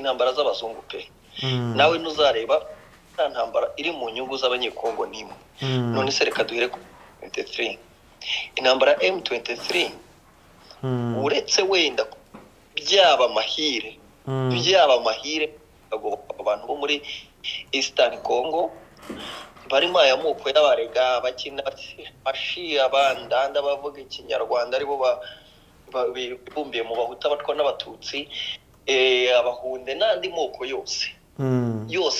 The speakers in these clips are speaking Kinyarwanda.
intambara z'abazungu pe nawe nuzareba nta ntambara iri mu nyungu z'abanyekongo nimwe none se reka duhere ku 23 intambara M23 uretse wenda byaba mahire abantu bo muri Eastern Congo barimo aya moko y'abarega bakina bashi abandanda bavuga ikinyarwanda aribo bibumbiye mu bahuta batwa n'abatutsi abahunde n'andi moko yose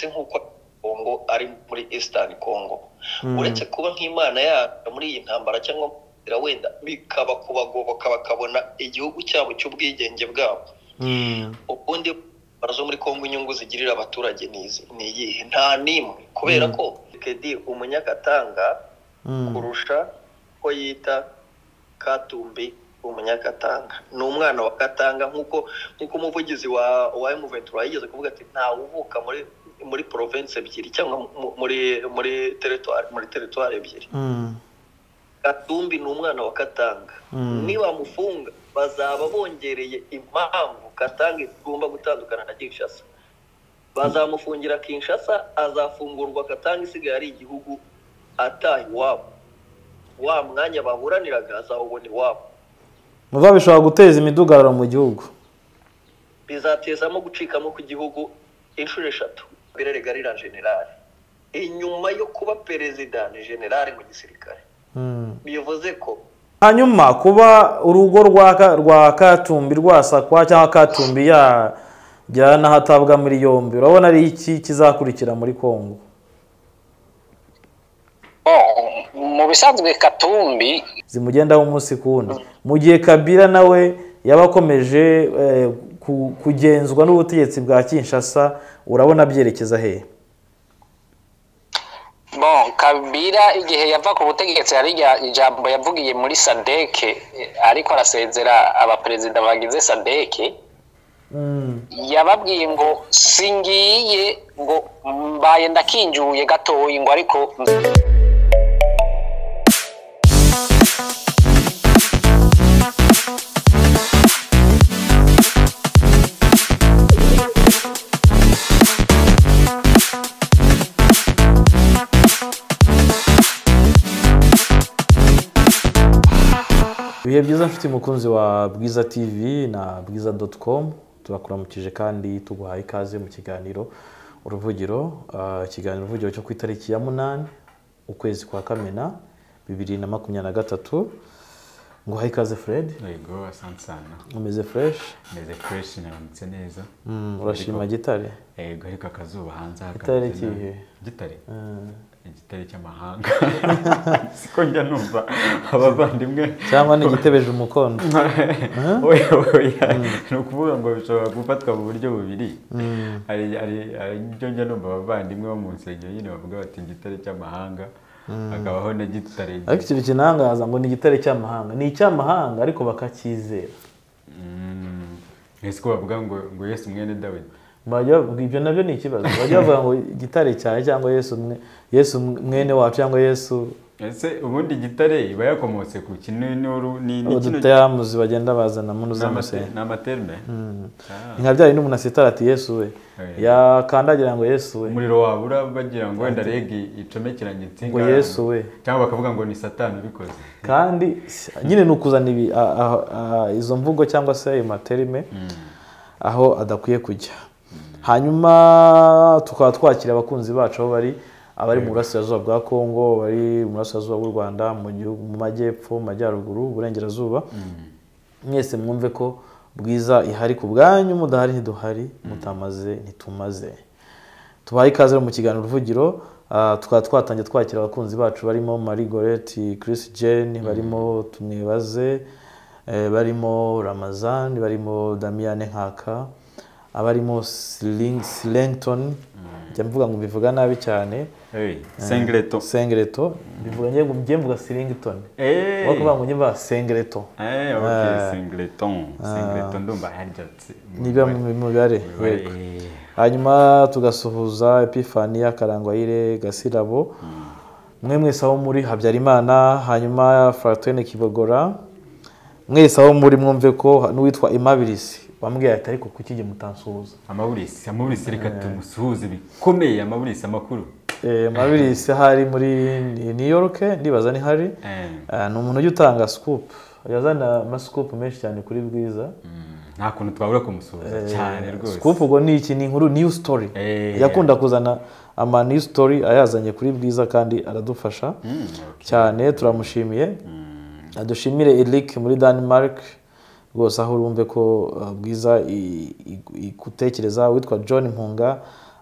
nkuko Congo ari muri Eastern Congo uretse kuba nk'Imana ya muri iyi ntambara cyangwa wenda bikaba kubagoboka bakabona igihugu cyabo cy'ubwigenge bwabo ubundi barazo muri Congo inyungu zigirira abaturage niyihe nta nimwe kubera ko kedi umunyakatanga kurusha ko yita Katumbi umunyakatanga ni umwana wa Katanga nkuko umuvugizi wa M23 yigeze kuvuga ati nta uvuka muri province ebyiri cyangwa muri territoire ebyiri Katumbi ni umwana wa Katanga niba mufunga bazaba bongereye impamvu Katanga igomba gutandukana na Kinshasa bazamufungira Kinshasa azafungurwa Katanga isigaye ari igihugu atahi wabo wa mwanya baburaniraga azawubona iwabo muzabishobora guteza imidugararo mu gihugu bizatezamo gucikamo ku gihugu inshuro 3 birerega rira general inyuma yo kuba president general mu gisirikare bivuze ko hanyuma kuba urugo rwa Katumbi rwasakwa cyangwa Katumbi jyana hatabwa muri yombi urabona ari iki kizakurikira muri Kongo mu bisanzwe Katumbi zimugendaho umunsi kundi mu gihe Kabila nawe yabakomeje kugenzwa n'ubutegetsi bwa Kinshasa urabona byerekeza he Kabila igihe yava ku butegetsi hari ijambo yavugiye muri SADC ariko arasezera abaperezida bagize SADC yababwiye ngo singiye ngo mbaye ndakinjuye gatoyi ngo ariko Ibihe byiza nshuti mukunzi wa Bwiza TV na bwiza.com turakuramukije kandi tuguhaye ikaze mu kiganiro uruvugiro uruvugiro cyo ku itariki ya 8 ukwezi kwa Kamena 2023 nguhaye ikaze Fred. Yego asante sana. Umeze fresh? Meze fresh naramutse neza. Urashima Gitare? Yego ariko akazuba hanze Gitare kihe? Gitare. Igitare cy'amahanga siko njya numva abavandimwe cyangwa ni gitebeje umukondo oya no kuvuga ngo bishobora gufatwa mu buryo bubiri ari byo njya numva abavandimwe bo mu nsengero nyine bavuga bati igitare cy'amahanga akabaho na Gitare ariko ikintu kinangaza ngo ni igitare cy'amahanga ni icy'amahanga ariko bakakizera ese ko bavuga ngo Yesu mwene Dawidi ibyo nabyo ni ikibazo bajya bavuga ngo Gitare cyane cyangwa Yesu mwene wacu cyangwa Yesu ese ubundi Gitare iba yakomotse ku kintu ni udutayamuzi bagenda bazana mu nuzamuse n'amaterme nka byari n'umuntu asitara ati Yesu we yakandagira ngo Yesu we umuriro wabura bagira ngo wenda regi icomekeranye insinga ngo Yesu we cyangwa bakavuga ngo ni Satani ubikoze kandi nyine nukuzana ibi izo mvugo cyangwa se ayo materime aho adakwiye kujya hanyuma tukaba twakira abakunzi bacu aho abari mu burasirazuba bwa Kongo bari mu burasirazuba bw'u Rwanda mu gihugu mu majyepfo mu majyaruguru uburengerazuba mwese mwumve ko Bwiza ihari ku bwanyu mudahari ntiduhari mutamaze ntitumaze tubaye ikaze mu kiganiro uruvugiro tukaba twatangiye twakira abakunzi bacu barimo Marie Gorette Chris Jane barimo Tumwibaze barimo Ramazan barimo Damiane Nkaka abarimo Slington mvuga ngo bivuga nabi cyane Sengleto bivuga ngiye mvuga Slington wakuvuga ngo nyimba Sengleto okay Sengleton ndumva harjatse niba mu bibare hanyuma tugasuhuza Epifania Karangwayire Gasirabo mwese aho muri Habyarimana hanyuma Fraterne Kibogora mwese aho muri mwumve ko n'uwitwa Imabilisi wambwiye ati ariko kuki njye mutansuhuza Amabulisi reka tumusuhuze bikomeye Amabulisi amakuru Amabulisi hari muri New York ndibaza ni hari ni umuntu ujya utanga scoop yazana amascoop menshi cyane kuri Bwiza nta kuntu twabura kumusuhuza cyane rwose scoop ubwo ni iki ni inkuru new story yakunda kuzana ama new story ayazanye kuri Bwiza kandi aradufasha cyane turamushimiye adushimire Eric muri Denmark rwose aho urumve ko Bwiza ikutekereza witwa John Mpunga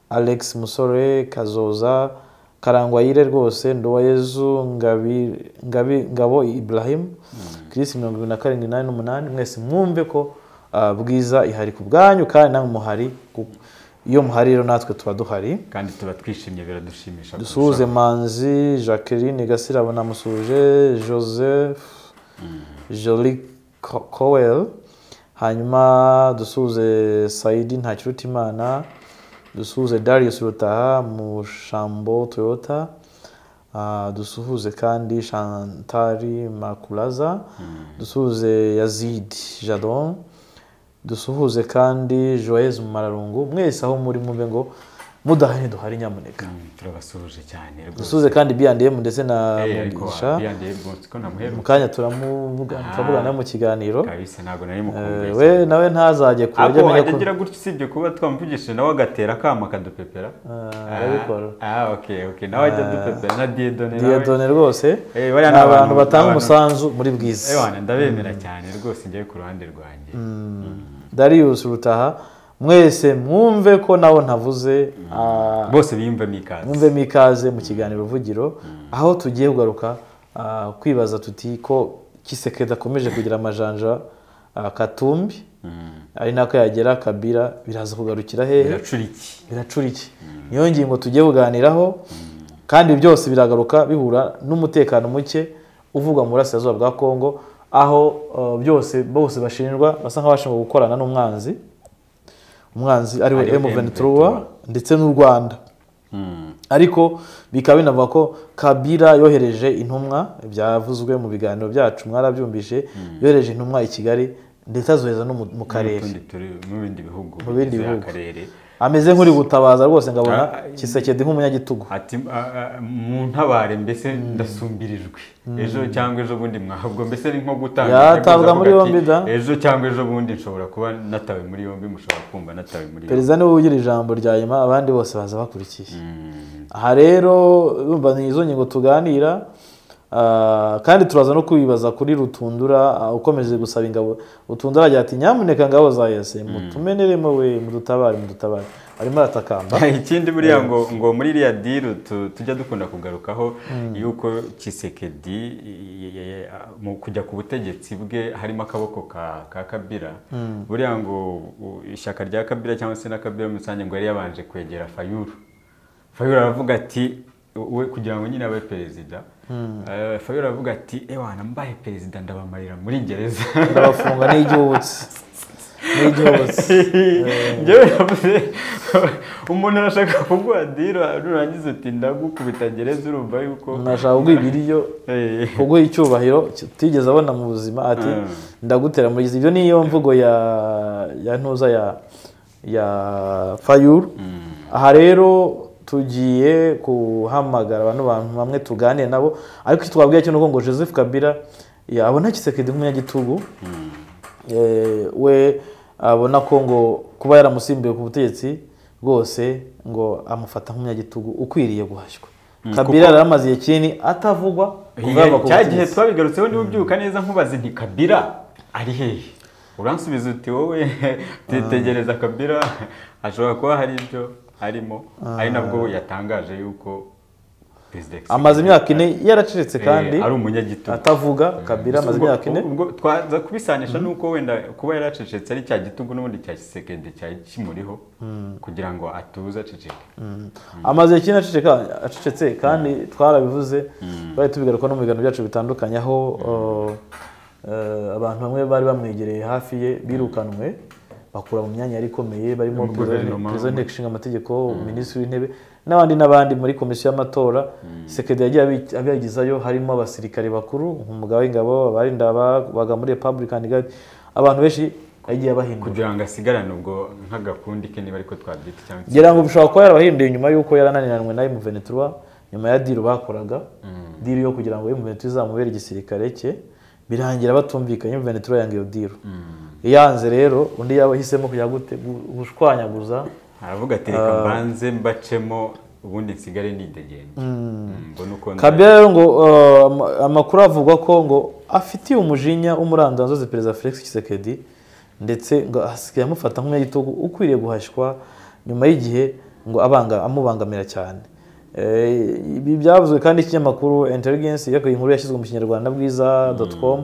Alex Musore Kazoza Karangwayire rwose Ndowayezu Ngabo Ibrahim Chris 2788 mwese mwumve ko Bwiza ihari ku bwanyu kandi namwe muhari iyo muhari rero natwe tuba duhari kandi tuba twishimye biradushimisha dusuhuze Manzi Jacqueline Gasirabo namusuje Joseph Jolie Coel hanyuma dusuhuze Saidi Ntakirutimana dusuhuze Darius Rutaha Mushambo Toyota dusuhuze kandi Chantari Makulaza dusuhuze Yazid Jadon dusuhuze kandi Joyeuse Mararungu mwese aho muri mumbe ngo mudahane duhari nyamuneka turabasuhuje cyane rwose dusuhuze kandi B&M ndetse na Mugisha mukanya turamuvugana mu kiganiro kabisa ntago nari mukumbuye we nawe ntazajye kurya menya ko agira gutyo sibyo kuba twamvugishije nawe agatera kama kadupepera arabikora okay nawe ajya dupepera na Diedone rwose abantu batanga umusanzu muri Bwiza ndabemera cyane rwose ngiye ku ruhande rwanjye Darius Rutaha mwese mwumve ko nawo ntavuze bose biyumve mikaze mu kiganiro Ruvugiro aho tugiye kugaruka kwibaza tuti ko Kisekedi akomeje kugira amajanja Katumbi ari nako yagera Kabila biraza kugarukira hehe biracuriki niyo ngingo tugiye kuganiraho kandi byose biragaruka bihura n'umutekano muke uvugwa mu burasirazuba bwa Kongo aho bose bashinjwa basa nk'abashinzwe gukorana n'umwanzi ari we M23 ndetse n'u Rwanda ariko bikaba binavuga ko Kabila yohereje intumwa byavuzwe mu biganiro byacu mwarabyumvishe yohereje intumwa i Kigali ndetse azoheza no mu karere mu bindi bihugu ameze nk'uri gutabaza rwose ngabona Kisekedi nk'umunyagitugu ati mu ntabare mbese ndasumbirijwe ejo cyangwa ejo bundi mwahabwo mbese ni nko gutanga yatabwa muri yombi da ejo cyangwa ejo bundi nshobora kuba natawe muri yombi mushobora kumva natawe muri yombi perezida niwe ugira ijambo rya nyuma abandi bose baza bakurikiye aha rero urumva ni izo ngingo tuganira kandi turaza no kubibaza kuri Rutundura ukomeje gusaba ingabo Rutundura agira ati nyamuneka ngabo za yese mutumeneremo we mudutabare arimo aratakamba ikindi buriya ngo muri iriya deal tujya dukunda kugarukaho yuko Kisekedi mu kujya ku butegetsi bwe harimo akaboko ka Kabila buriya ngo ishyaka rya Kabila cyangwa se na Kabila musange ngo yari yabanje kwegera Fayulu aravuga ati we kugira ngo nyine abe perezida Fayulu aravuga ati ewana mbaye perezida ndabamarira muri gereza ndabafunga n'igihubutsi njyewe navuze umuntu arashaka kuguha diro nurangiza uti ndagukubita gereza urumva yuko nashaka kuguha ibiriyo kuguha icyubahiro utigeze abona mu buzima ati ndagutera muri gereza ibyo niyo mvugo ya ntuza ya Fayulu aha rero tugiye kuhamagara abantu bamwe tuganire nabo ariko twabwiye cyo ngo Joseph Kabila abona Kisekedi nk'umunyagitugu we abona ko ngo kuba yaramusimbuye ku butegetsi rwose ngo amufata nk'umunyagitugu ukwiriye guhashywa Kabila yaramaze ikini atavugwa cya gihe twabigarutseho niba ubyuka neza nkubaze nti Kabila ari hehe uransubiza uti wowe tegereza Kabila ashobora kuba hari ibyo arimo ari nabwo yatangaje yuko amaze imyaka 4 yaracecetse kandi ari umunyagitugu atavuga Kabila amaze imyaka 4 ubwo twaza kubisanisha nuko wenda kuba yaracecetse ari cya gitugu n'ubundi cya Kisekedi cya kimuriho kugira ngo atuze aceceke amaze ikindi acecetse kandi twarabivuze bari tubigaruka no mu biganiro byacu bitandukanye aho abantu bamwe bari bamwegereye hafi ye birukanwe bakura mu myanya yari ikomeye barimo President Nshinga amategeko Minisitiri w'Intebe n'abandi muri komisiyo y'amatora Kisekedi yagiye abigizayo harimo abasirikare bakuru umugaba w'ingabo abarinda baga muri Republican Guard abantu benshi yagiye abahindura kugira ngo asigarane ubwo nk'agakundi ke niba ariko twabyita cyangwa ngira ngo bishobora kuba yarabahinduye nyuma y'uko yarananiranwe na M23 nyuma ya deal bakoraga deal yo kugira ngo M23 izamubere igisirikare cye birangira batumvikanye M23 yanga iyo deal yanze rero undi yabahisemo kujya gute gushwanyaguza aravuga ati reka mbanze mbacemo ubundi nsigare nidegenda mbona uko Kabila rero ngo amakuru avuga ko ngo afitiye umujinya umurandanzozi perezida Felix Tshisekedi ndetse ngo asigaye amufata nk'umunyagitugu ukwiriye guhashywa nyuma y'igihe ngo amubangamira cyane ibi byavuzwe kandi ikinyamakuru Intelligence yakoye inkuru yashyizwe mu kinyarwanda bwiza.com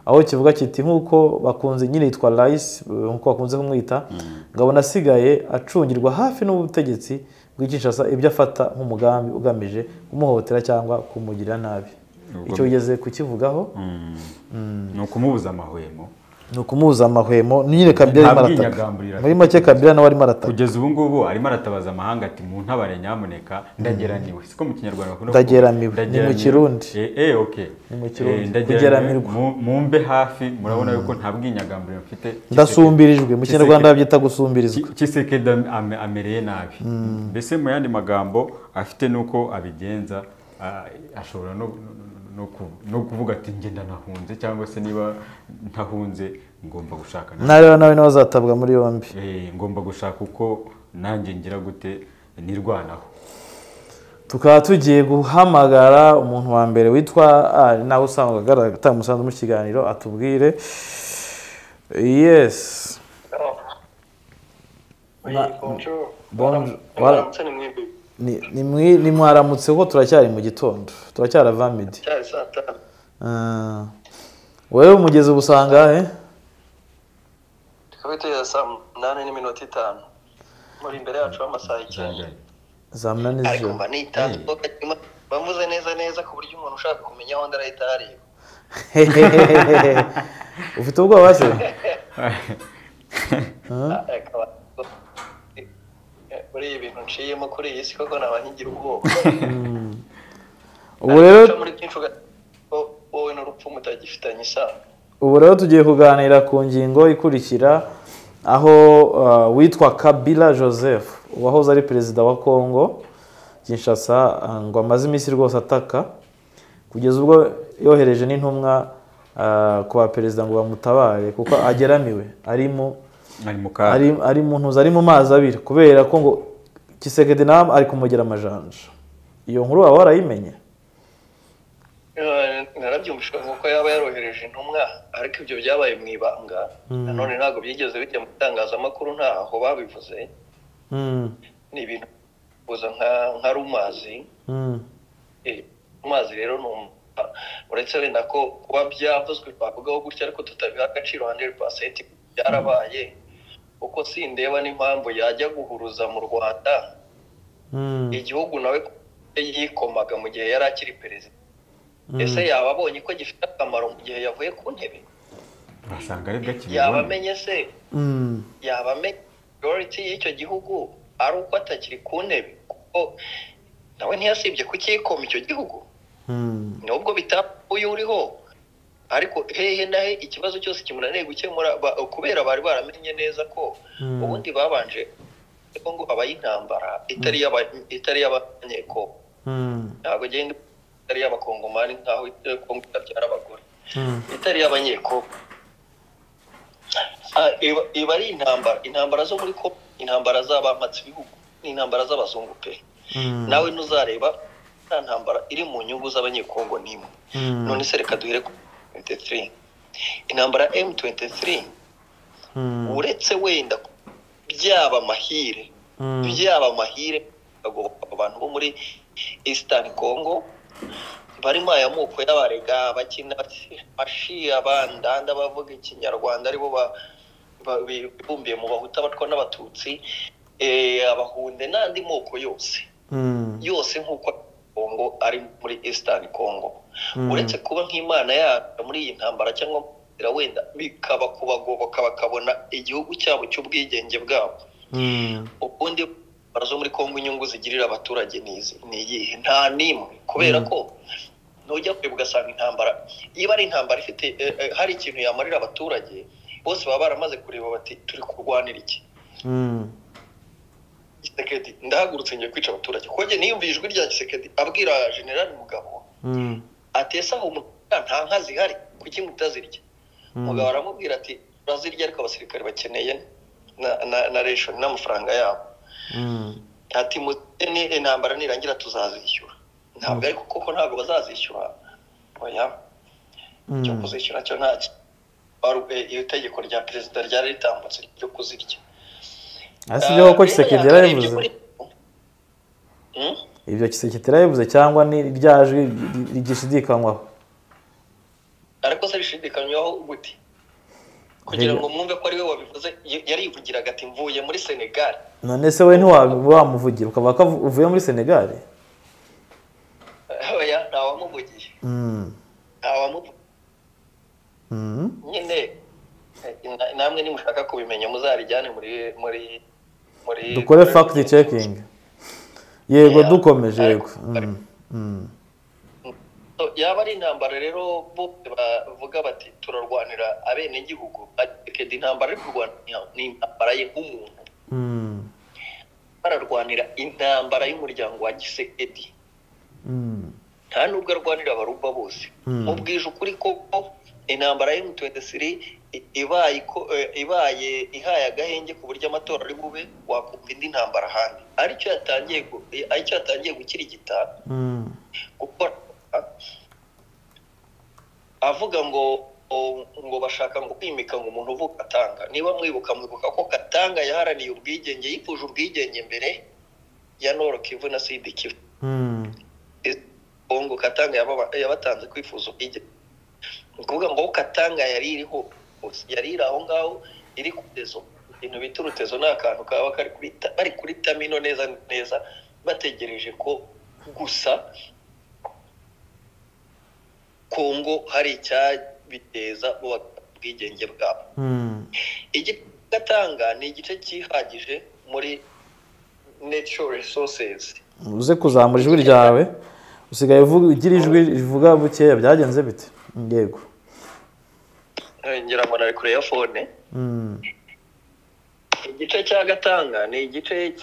aho kivuga kiti nk'uko bakunze nyine yitwa Rice nk'uko bakunze kumwita ngabona asigaye acungirwa hafi n'ubutegetsi bw'Kinshasa ibyo afata nk'umugambi ugamije kumuhotera cyangwa kumugirira nabi icyo ugeze kukivugaho ni ukumubuza amahwemo nyine Kabila arimo arataka muri make Kabila nawe arimo arataka kugeza ubu ngubu arimo aratabaza amahanga ati mu ntabare nyamuneka ndageraniwe siko mu kinyarwanda bakunda ndageramiwe ni mu kirundi okay ni mu kirundi kugeramirwa mumbe hafi murabona yuko nta bwinyagamburiro mfite ndasumbirijwe mu kinyarwanda babyita gusumbirizwa Tshisekedi amereye nabi mbese mu yandi magambo afite nuko abigenza ashobora no kuvuga ati ngenda nahunze cyangwa se niba ntahunze ngomba gushaka nawe azatabwa muri yombi ngomba gushaka uko nanjye ngira gute nirwanaho tukaba tugiye guhamagara umuntu wa mbere witwa nawe usanzwe agaragara umusanzu mu kiganiro atubwire yes ni mwaramutse ko turacyari mu gitondo turacyarava midi wowe umugezi ubusanga he tukabiteye saa 8:05 muri imbere yacu amasaha 9 saa 8 z'ijoro ariko mba nitanze bamuze neza ku buryo umuntu ushaka kumenya aho ndarahita areba ufite ubwoba se muri ibintu nciyemo kuri iyi si koko naba nkigira ubwoba ubu rero muri byinshi wowe n'urupfu mutagifitanye isano ubu rero tugiye kuganira ku ngingo ikurikira aho witwa Kabila Joseph wahoze ari perezida wa Congo Kinshasa ngo amaze iminsi rwose ataka kugeza ubwo yohereje n'intumwa ku baperezida ngo bamutabare kuko ageramiwe ari mu ntuza ari mu mazi abiri kubera ko ngo Tshisekedi nawe ari kumugera amajanja iyo nkuru waba warayimenye narabyumvishwa nk'uko yaba yarohereje intumwa ariko ibyo byabaye mu ibanga nanone ntabwo byigeze bijya mu itangazamakuru ntaho babivuze ni ibintu bivuza nka rumazi rumazi rero uretse wenda ko kuba byavuzwe twavugaho gutya ariko tutabiha agaciro 100% byarabaye uko sindeba n'impamvu yajya guhuruza mu Rwanda igihugu nawe yikomaga mu gihe yari akiri perezida ese yaba abonye ko gifite akamaro mu gihe yavuye ku ntebe basanga ari bwakibona yaba amenye se yaba amenye priority y'icyo gihugu ari uko atakiri ku ntebe kuko nawe ntiyasibye kukikoma icyo gihugu nubwo bitapuye uriho ariko hehe nahe ikibazo cyose kimunaniye gukemura kubera bari baramenye neza ko ubundi babanje ngo abayintambara itari y'abanyeko ntabwo genda itari y'abakongomani nkaho Kongo itabyara abagore itari y'abanyeko iba ari intambara zo muri ko intambara z'abamatsi ibihugu n'intambara z'abazungu pe nawe ntuzareba nta ntambara iri mu nyungu z'abanyekongo n'imwe none se reka duhere ku 23 intambara M23 uretse wenda byaba mahire abantu bo muri Eastern Congo barimo aya moko y'abarega bakina bashi abandanda bavuga ikinyarwanda aribo bibumbiye mu bahuta batwa n'abatutsi abahunde n'andi moko yose nk'uko Congo ari muri Eastern Congo uretse kuba nk'Imana yacu muri iyi ntambara cyangwa wenda bikaba kubagoboka bakabona igihugu cyabo cy'ubwigenge bwabo ubundi barazo muri Congo inyungu zigirira abaturage niyihe nta nimwe kubera ko nujya kwibuka ugasanga intambara iyo ari intambara ifite hari ikintu yamarira abaturage bose baba baramaze kureba bati turi kurwanira iki. Gisekedi ndahagurutse ngiye kwica abaturage kuko njye niyumviye ijwi rya Gisekedi abwira General Mugabo atesa aho nta nka zihari kuki mutazirya. Mugabo aramubwira ati urazirya ariko abasirikare bakeneye na ration n'amafaranga yabo. Ati mutene intambara nirangira tuzazishyura. Ntabwo ariko koko ntabwo bazazishyura. Oya cyo kuzishyura cyo ntaki iyo tegeko rya perezida ryari ritambutse ryo kuzirya. Asibyo ko Gisekedi yarabivuze. Ibyo Gisekedi yarabivuze cyangwa ni ryajwi rigishidikanywaho. Ariko se rishidikanywaho gute? Kugira ngo mwumve ko ari we wabivuze yarivugiraga ati mvuye muri Senegal. None se we ntiwamuvugira ukavuga ko uvuye muri Senegal? Oya ntawamuvugiye. Ntawamuvugiye. Nyine namwe nimushaka kubimenya muzarijyane muri dukore fact checking. Yego dukomeje yego. Yaba ari intambara rero bo bavuga bati turarwanira abene gihugu. Gisekedi intambara ari kurwanira ni intambara ye nk'umuntu. Bararwanira intambara y'umuryango wa Gisekedi. Nta nubwo arwanira abaruba bose. Mubwije ukuri ko intambara ya M23 ibaye ihaye agahenge ku buryo amatora ari bube wakumva indi ntambara handi. Aricyo yatangiye gukirigita gukora avuga ngo bashaka ngo kwimika ngo umuntu uvuga Katanga. Niba mwibuka ko Katanga yaharaniye ubwigenge yifuje ubwigenge mbere ya Nord Kivu na Sud Kivu. Bongo Katanga yabatanze kwifuza ubwigenge. Ukuvuga ngo Katanga yari iriho yari iri aho ngaho iri kutezo ibintu bita urutezo n'akantu kaba bari kuri tamino neza neza bategereje ko gusa Kongo hari icyabiteza ubwigenge bwabo. Katanga ni igice cyihagije muri natural resources. Uze kuzamura ijwi ryawe usigaye ugira ijwi rivuga bukeya byagenze bite? Yego ngira ngo nari kure ya phone. Igice cya Gatanga ni igice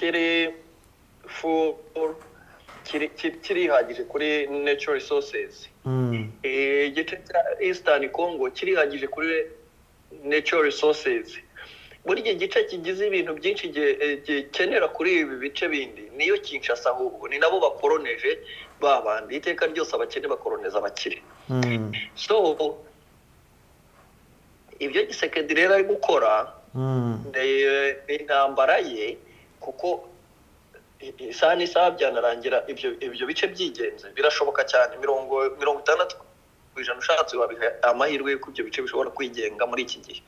kirihagije kuri natural resources. Igice cya Eastern Congo kirihagije kuri natural resources. Muri iki gice kigize ibintu byinshi gikenera kuri ibi bice bindi niyo Kinshasa ahubwo ni nabo bakoroneje babandi iteka ryose abakene bakoroneza abakire. So ibyo Gisekedi rero ari gukora intambara ye kuko isaha n'isaha byanarangira ibyo bice byigenze birashoboka cyane 60% ushatse wabiha amahirwe y'uko ibyo bice bishobora kwigenga muri iki gihe.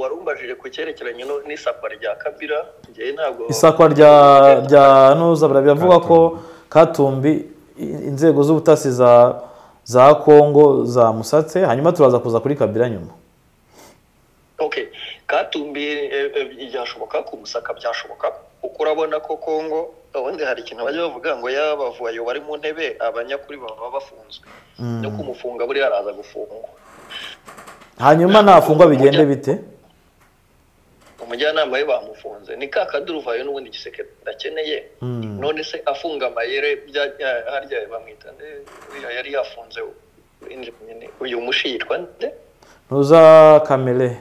Warumbajije ku cyerekeranye n'isakwa rya Kabila ngiye ntabwo isakwa rya nuza biravuga ko Katumbi inzego z'ubutasi za Kongo za musatse hanyuma turaza kuza kuri Kabila nyuma. Okay, Katumbi byashoboka kumusaka byashoboka uko urabona ko Kongo ubundi hari ikintu bajya bavuga ngo yabavuye bari mu ntebe abanyakuri baba bafunzwe no kumufunga buri araza gufungwa. Hanyuma nafungwa bigende bite? Umujyanama we bamufunze ni Kakaduruvayo n'ubundi Gisekedi ndakeneye. None se afunga amayere harya bamwita yari yafunze uyu mushitwa nde? Nuza Kamere.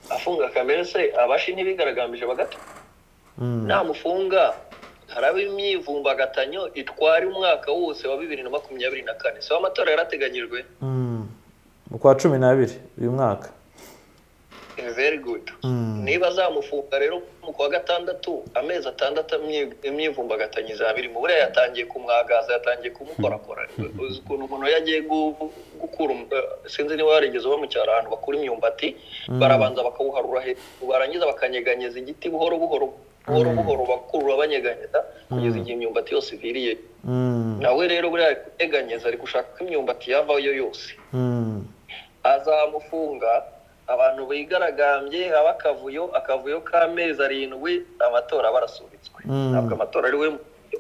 Afunga Kamere se abashi ntibigaragambije bagata. Namufunga haraba imyivumbagatanyo itwara umwaka wose wa 2024. So amatora yarateganyijwe kwa 12 uyu mwaka. Very good. Niba zamufunga rero mu kwa gatandatu amezi atandatu imyivumbagatanyo zabiri mu bure yatangiye kumwagaza yatangiye kumukorakora. Ukuntu umuntu yagiye gukura sinzi ni warigeze bo mu cyaro ahantu bakura imyumbati barabanza bakawuharura barangiza bakanyeganyeza igiti buhoro buhoro bakurura banyeganyeza kugeza igihe imyumbati yose iviriye. Nawe rero buriya kunyeganyeza ari gushaka imyumbati yavayo yose. Azamufunga abantu bigaragambye abakavuyo k'amezi 7 amatora barasubitswe. Ntabwo amatora ari we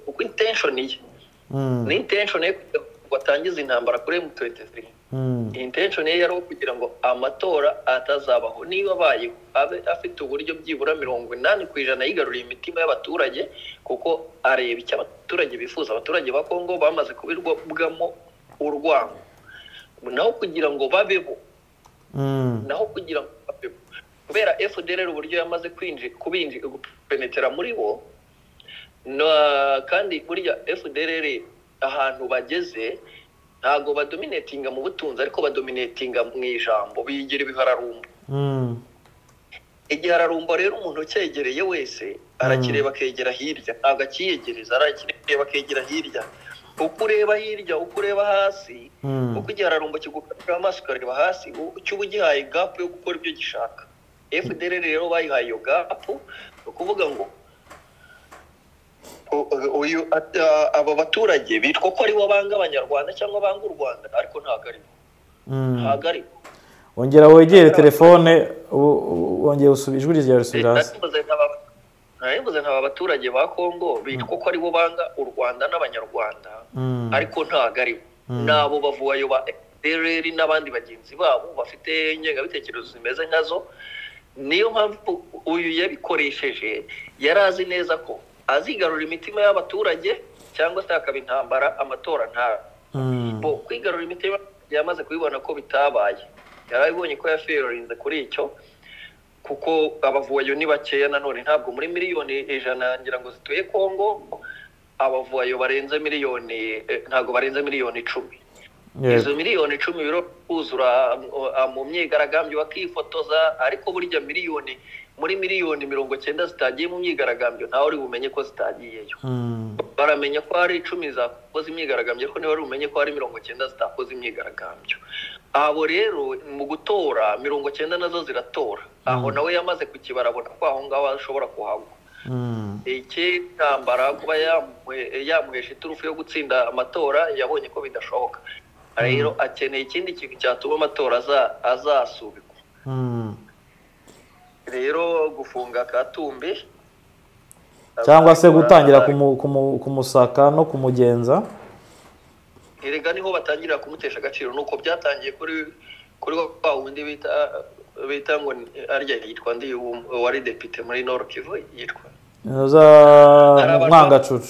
kuko intention ye ni intention ye watangiza intambara kuri M23 intention ye yari kugira ngo amatora atazabaho, niba abaye abe afite uburyo byibura 80% yigaruriye imitima y'abaturage, kuko areba icyo abaturage bifuza. Abaturage ba Kongo bamaze kubirwamo urwango, naho kugira ngo babeho, naho kugira ngo babeho, kubera FDLR uburyo yamaze kupenetera muri bo, kandi burya FDLR ahantu bageze ntago badominatinga mu butunzi, ariko badominatinga mu ijambo, bigira ibihararumbo. Igihararumbo rero umuntu ucyegereye wese arakireba akegera hirya, ntabwo akiyegereza, arakireba akegera hirya. Uko ureba hirya, uko ureba hasi, uko igihararumbo kigufatira amaso ukareba hasi, cyo ugihaye gap yo gukora ibyo gishaka. FDLR rero bayihaye iyo gap, ukuvuga ngo uyu aba baturage bitwa ko ari bo banga abanyarwanda cyangwa banga u Rwanda, ariko ntago ari ongera wegere telefone, wongeye usubije ijwi ryawe risubira hasi. Ntarimbuze nk'aba baturage ba Kongo bitwa ko ari bo banga u Rwanda n'abanyarwanda, ariko ntago ari bo. Nabo bavuye ba FDLR n'abandi bagenzi babo bafite ingengabitekerezo zimeze nkazo. Niyo mpamvu uyu yabikoresheje yarazi neza ko azigarura imitima y'abaturage cyangwa se akaba intambara amatora bo kwigarura imitima yamaze kubibona ko bitabaye. Yarabibonye ko yaferorinze kuri icyo, kuko abavuye ni bakeya, nanone ntabwo muri miliyoni 100 ngira ngo zituye Kongo abavuye barenze miliyoni, ntabwo barenze miliyoni 10. Izo miliyoni 10 biro kuzura mu myigaragambyo bakifotoza, ariko burya miliyoni muri miliyoni 90 zitagiye mu myigaragambyo ntawe uri bumenye ko zitagiyeyo. Baramenya ko hari 10 zakoze imyigaragambyo, ariko niba umenye ko hari 90 zitakoze imyigaragambyo. Abo rero mu gutora 90 nazo ziratora. Aho nawe yamaze kukibarabona ko aho ngaho ashobora kuhagwa. Iki ntambara kuba yamuhesha iturufu yo gutsinda amatora, yabonye ko bidashoboka. Rero akeneye ikindi kintu cyatuma amatora azasubikwa. Rero gufunga Katumbi cyangwa se gutangira kumusaka no kumugenza, erega niho batangira kumutesha agaciro. Nuko byatangiye kuri wa wundi bita ngo arya yitwa ndi wari depite muri Nord Kivu, yitwa Mwangacucu.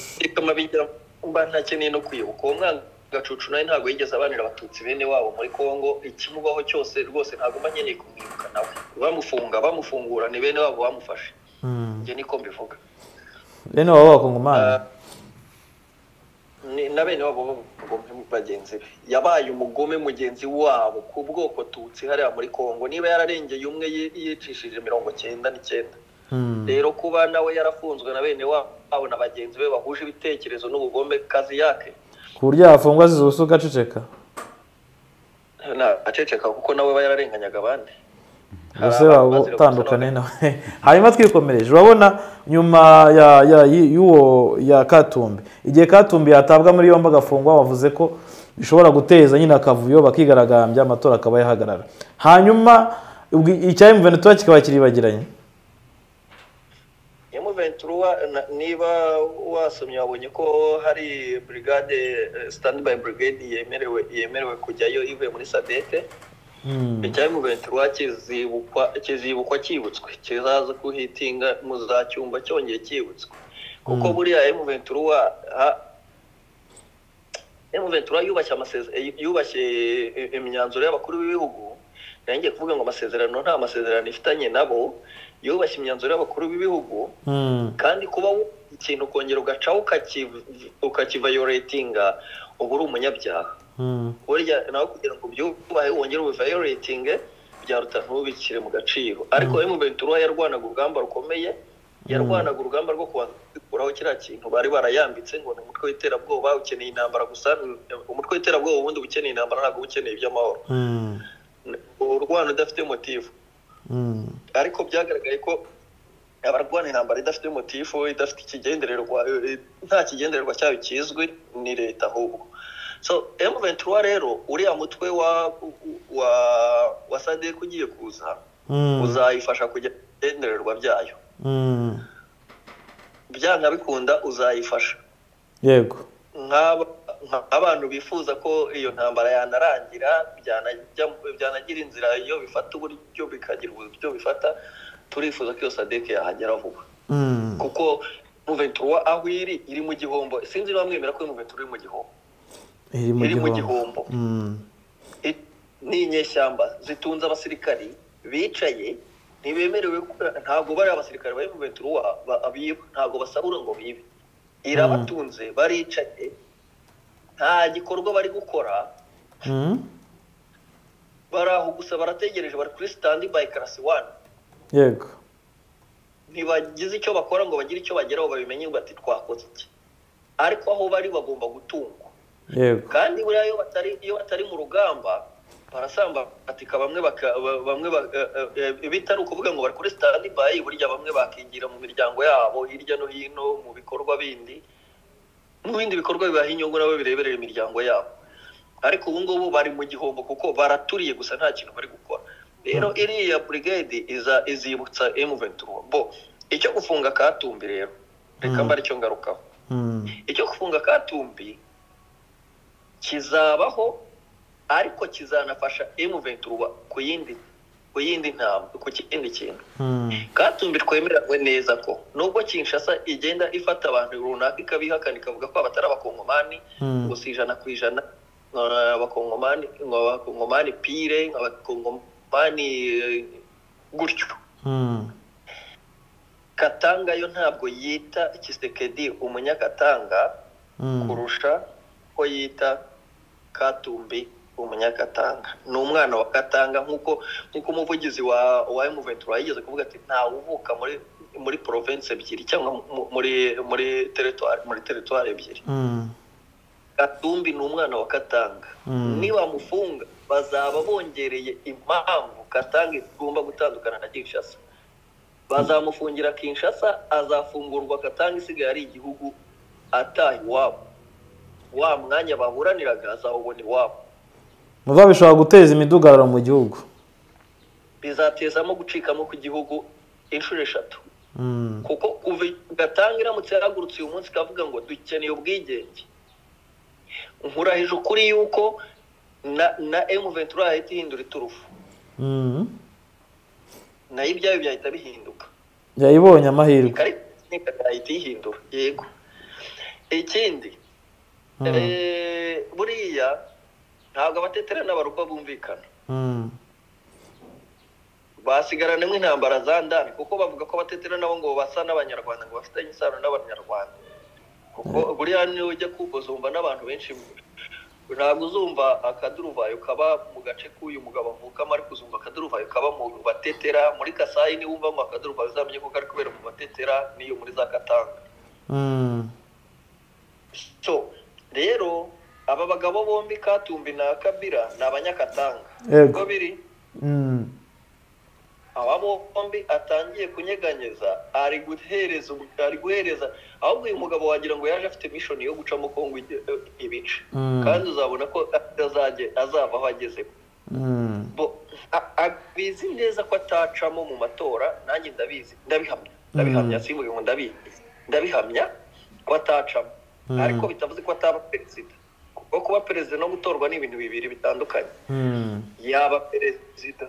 Mba ntakeneye no kwibuka uwo Mwangacucu, nawe ntabwo yigeze abanira abatutsi bene wabo muri Kongo. Ikimubaho cyose rwose ntabwo manyeneye kumwibuka nawe. Bamufungura ni bene wabo bamufashe. Nge niko mbivuga. Bene wabo bakongomani na bene wabo bagenzi be. Yabaye umugome mugenzi wabo ku bwoko tutsi hariya muri Kongo. Niba yararengeye umwe yicishije 99. Rero kuba nawe yarafunzwe na bene wabo na bagenzi be bahuje ibitekerezo n'ubugome kazi yake, ku buryo yafungwa zizusuka aceceka. Aceceka kuko nawe yararenganyaga abandi. Bose utandukane nawe. Hanyuma twikomereje, urabona nyuma ya Katumbi, igihe Katumbi yatabwa muri yombi agafungwa, bavuze ko bishobora guteza nyine akavuyo, bakigaragambya, amatora akaba yahagarara. Hanyuma icya M23 kikaba kiribagiranye. M23 niba wasomye wabonye ko hari brigade standby brigade yemerewe kujyayo ivuye muri SADC. Icya M23 kizibukwa kibutswe, kizaza kuhitinga mu za cyumba cyongeye kibutswe, kuko buriya M23 yubashye imyanzuro y'abakuru b'ibihugu. Nanjye kuvuga ngo amasezerano nta masezerano ifitanye nabo, yubashye imyanzuro y'abakuru b'ibihugu. Kandi kuba ikintu kongera ugacaho ukakivayoratinga, ubu uri umunyabyaha. Burya nawe kugira ngo byubahe wongere ubivayorating byaruta ntubikire mu gaciro. Ariko M23 yarwanaga urugamba rukomeye, yarwanaga urugamba rwo kuraho kiriya kintu bari barayambitse ngo umutwe w'iterabwoba ukeneye intambara gusa. Umutwe w'iterabwoba ubundi ukeneye intambara, ntabwo ukeneye iby'amahoro. Urwana udafite motifu. Ariko byagaragaye ko abarwana intambara idafite motifu, idafite ikigendererwa, nta kigendererwa cyayo kizwi, ni leta ahubwo. So M23 rero uriya mutwe wa SADC ugiye kuza, uzayifasha kujya igendererwa byayo. Byanga bikunda uzayifasha. Yego. nk'abantu bifuza ko iyo ntambara yanarangira byanagira inzira iyo bifata uburyo bikagira uburyo bifata, turifuza ko iyo SADC yahagera vuba kuko M23 aho iri mu gihombo. Sinzi niba mwemera ko M23 iri mu gihombo. Iri mu gihombo. Ni inyeshyamba zitunze abasirikari bicaye, ntibemerewe, ntabwo bari abasirikare ba M23 abiba, ntabwo basabura ngo bibe, irabatunze baricaye, nta gikorwa bari gukora, baraho gusa barategereje, bari kuri standby class 1. Yego, ntibagize icyo bakora ngo bagire icyo bageraho babimenye ngo ati twakoze iki, ariko aho bari bagomba gutungwa. yego, kandi buriya iyo batari mu rugamba barasamba atika bamwe bitari ukuvuga ngo bari kuri standby, burya bamwe bakigira mu miryango yabo hirya no hino mu bikorwa bindi, mu bindi bikorwa bibaha inyungu nabo bireberera imiryango yabo. Ariko ubu ngubu bari mu gihombo kuko baraturiye gusa nta kintu bari gukora. Rero iriya brigade izibutsa M23 bo icyo gufunga Katumbi. Rero reka mba aricyo ngarukaho. Icyo gufunga Katumbi kizabaho, ariko kizanafasha M23 ku yindi ntambwe, ku kindi kintu. Katumbi twemeranywe neza ko nubwo Kinshasa igenda ifata abantu runaka ikabihakana ikavuga ko abatari abakongomani ngo si 100%, abakongomani pire, abakongomani gutyo. Katanga yo ntabwo yita Kisekedi umunyakatanga kurusha ko yita Katumbi umunyakatanga. Ni umwana wa Katanga, nkuko umuvugizi wa M23 yigeze kuvuga ati nta uvuka muri province ebyiri cyangwa muri territoire ebyiri. Katumbi ni umwana wa Katanga. Niba mufunga bazaba bongereye impamvu Katanga igomba gutandukana na Kinshasa. Bazamufungira Kinshasa, azafungurwa Katanga isigaye ari igihugu atahi wabo. Wa mwanya bahuraniraga azawubona iwabo. muva bishobora guteza imidugararo mu gihugu, bizatezamo gucikamo ku gihugu inshuro 3. kuko kuva Gatanga iramutse yahagurutse uyu munsi kavuga ngo dukeneye ubwigenge, nkurahije ukuri yuko na M23 yahita ihindura iturufu. nayo ibyayo byahita bihinduka, yayibonye amahirwe, yahita ihindura. Yego, ikindi buriya ntabwo abatetera n'abarupa bumvikana, basigaranemo intambara za ndani, kuko bavuga ko abatetera nabo ngo basa n'abanyarwanda, ngo bafitanye isano n'abanyarwanda. kuko buriya niyo ujya kuzumva n'abantu benshi, ntabwo uzumva akaduruvayo kaba mu gace k'uyu mugabo avukamo, ariko uzumva akaduruvayo kaba mu batetera. Muri Kasayi niba wumva ngo akaduruvayo uzamenye ko kari kubera mu batetera n'iyo muri za Katanga. So rero aba bagabo bombi Katumbi na Kabila ni abanyakatanga. Uko biri aba bombi atangiye kunyeganyeza, ari guhereza ahubwo uyu mugabo wagira ngo yaje afite mission yo gucamo Kongo ibice, kandi uzabona ko azava aho ageze. Abizi neza ko atacamo mu matora, nanjye ndabizi, ndabihamya simvuge ngo ndabihamya ko atacamo, ariko bitavuze ko ataba perezida, kuko kuba perezida no gutorwa ni ibintu bibiri bitandukanye. Yaba perezida,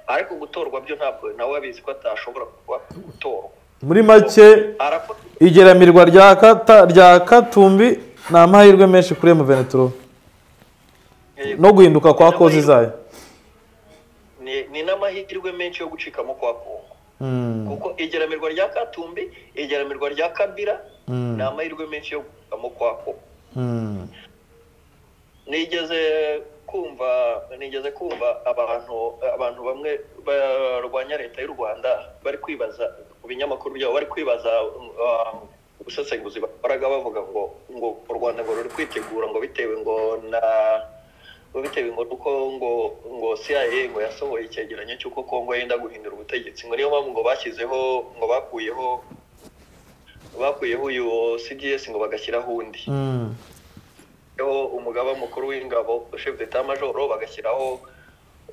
ariko gutorwa byo ntabwo nawe abizi ko atashobora gutorwa. muri make igeramirwa rya Katumbi ni amahirwe menshi kuri M23 no guhinduka kwa kozi zayo, ni n'amahirwe menshi yo gucikamo kwa Kongo. kuko igeramirwa rya Katumbi, igeramirwa rya Kabila ni amahirwe menshi yo gucikamo kwa Kongo. Nigeze kumva abantu bamwe barwanya leta y'u Rwanda bari kwibaza ku binyamakuru byabo, bari kwibaza ubusesenguzi bakoraga bavuga ngo u Rwanda ngo ruri kwitegura ngo bitewe ngo CIA ngo yasohoye icyegeranyo cy'uko Kongo yenda guhindura ubutegetsi, ngo niyo mpamvu ngo bakuyeho uyu CDS ngo bagashyiraho undi umugaba mukuru w'ingabo, chef d'état major,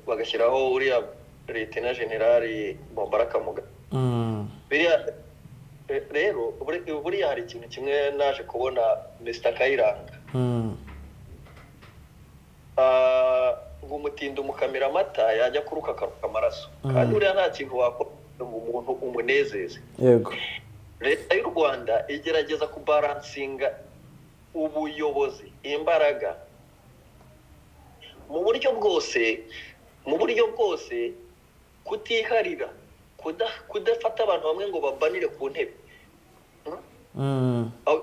bagashyiraho uriya Lieutenant General Mubaraka Mugabo. rero buriya hari ikintu kimwe naje kubona Mr. Kayiranga ngo umutindi umukamira amata yajya kuruka akaruka amaraso kandi buriya nta kintu wakora ngo umuntu umunezeze. Yego, leta y'u Rwanda igerageza kubaransinga ubuyobozi, imbaraga mu buryo bwose, kutiharira, kudafata abantu bamwe ngo babanire ku ntebe.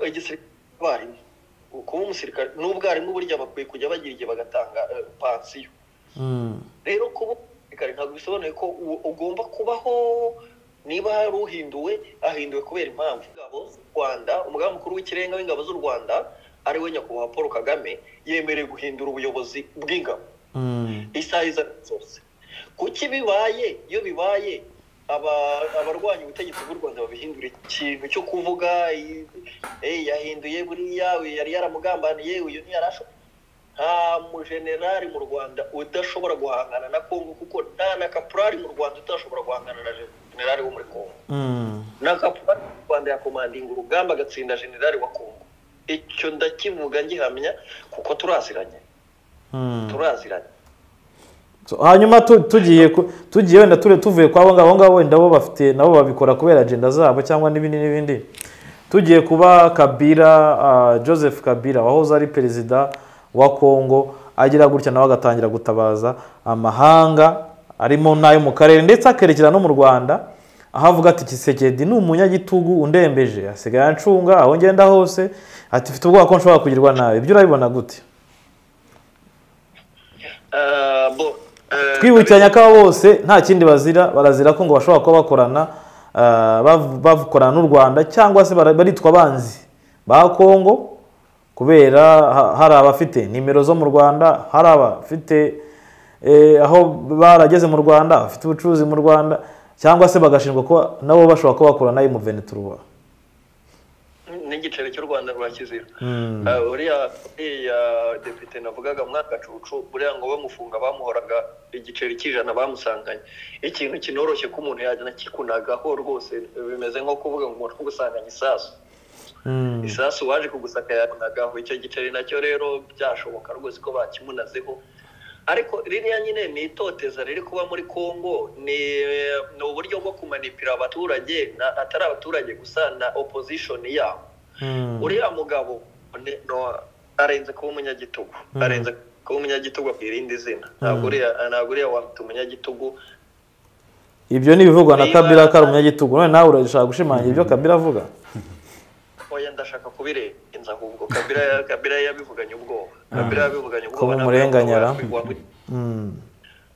Igisirikare kuba umusirikare n'ubwarimu burya bakwiye kujya bagira igihe bagatanga pansiyo. Rero kuba umusirikare ntabwo bisobanuye ko ugomba kubaho niba hari uhinduwe ahinduwe kubera impamvu. Ingabo z'u Rwanda, umugaba mukuru w'ikirenga w'ingabo z'u Rwanda ari we nyakubahwa Paul Kagame yemerewe guhindura ubuyobozi bw'ingabo isaha zose. Kuki iyo bibaye abarwanya ubutegetsi bw'u Rwanda babihindura ikintu cyo kuvuga yahinduye buriya yari yaramugambaniye uyu ntiyarasho. Nta mujenerali mu Rwanda udashobora guhangana na Kongo, kuko nta na kaporari mu Rwanda udashobora guhangana na generali wo muri Kongo. Na kaporari mu Rwanda yakomandinga urugamba agatsinda generali wa Kongo. Icyo ndakivuga ngihamya kuko turaziranye. hanyuma tugiye wenda tuvuye kwa abo ngabo wenda bo bafite nabo babikora kubera agenda zabo cyangwa n'ibindi tugiye kuba Kabila, Joseph Kabila wahoze ari perezida wa Kongo agira gutya nawe agatangira gutabaza amahanga arimo n'ayo mu karere ndetse akerekera no mu Rwanda, aho avuga ati Tshisekedi ni umunyagitugu undembeje, asigaye ancunga aho ngenda hose, ati mfite ubwoba ko nshobora kugirwa nabi. Ibyo urabibona gute? Twibukiranya ko bose nta kindi barazira ko ngo bashobora kuba bakorana n'u Rwanda cyangwa se baritwa abanzi ba Kongo kubera hari abafite nimero zo mu Rwanda, hari abafite aho barageze mu Rwanda, bafite ubucuruzi mu Rwanda, cyangwa se bagashinjwa ko nabo bashobora kuba bakorana nayo mu Venezuela n'igiceri cy'u Rwanda rwa kizira. Uriya depite navugaga mwaka cucu buriya ngo bamufunga bamuhoraga igiceri cy'ijana bamusanganye. Ikintu kinoroshye ko umuntu yajya nakikunagaho rwose, bimeze nko kuvuga ngo umuntu gusanganya isasu waje kugusaka yakunagaho. Icyo giceri nacyo rero byashoboka rwose ko bakimunazeho, ariko ririya nyine ni itoteza riri kuba muri Kongo, ni uburyo bwo kumanipira abaturage, atari abaturage gusa na opposition yabo. Uriya mugabo arenze kuba umunyagitugu, akwira irindi zina. Ntabwo uriya wafite umunyagitugu. Ibyo ni ibivugwa na Kabila ko ari umunyagitugu, none nawe urashaka gushimangira ibyo Kabila avuga? Oya, ndashaka kubirenza ahubwo. Kabila yabivuganye ubwoba. Ko mumurenganyara.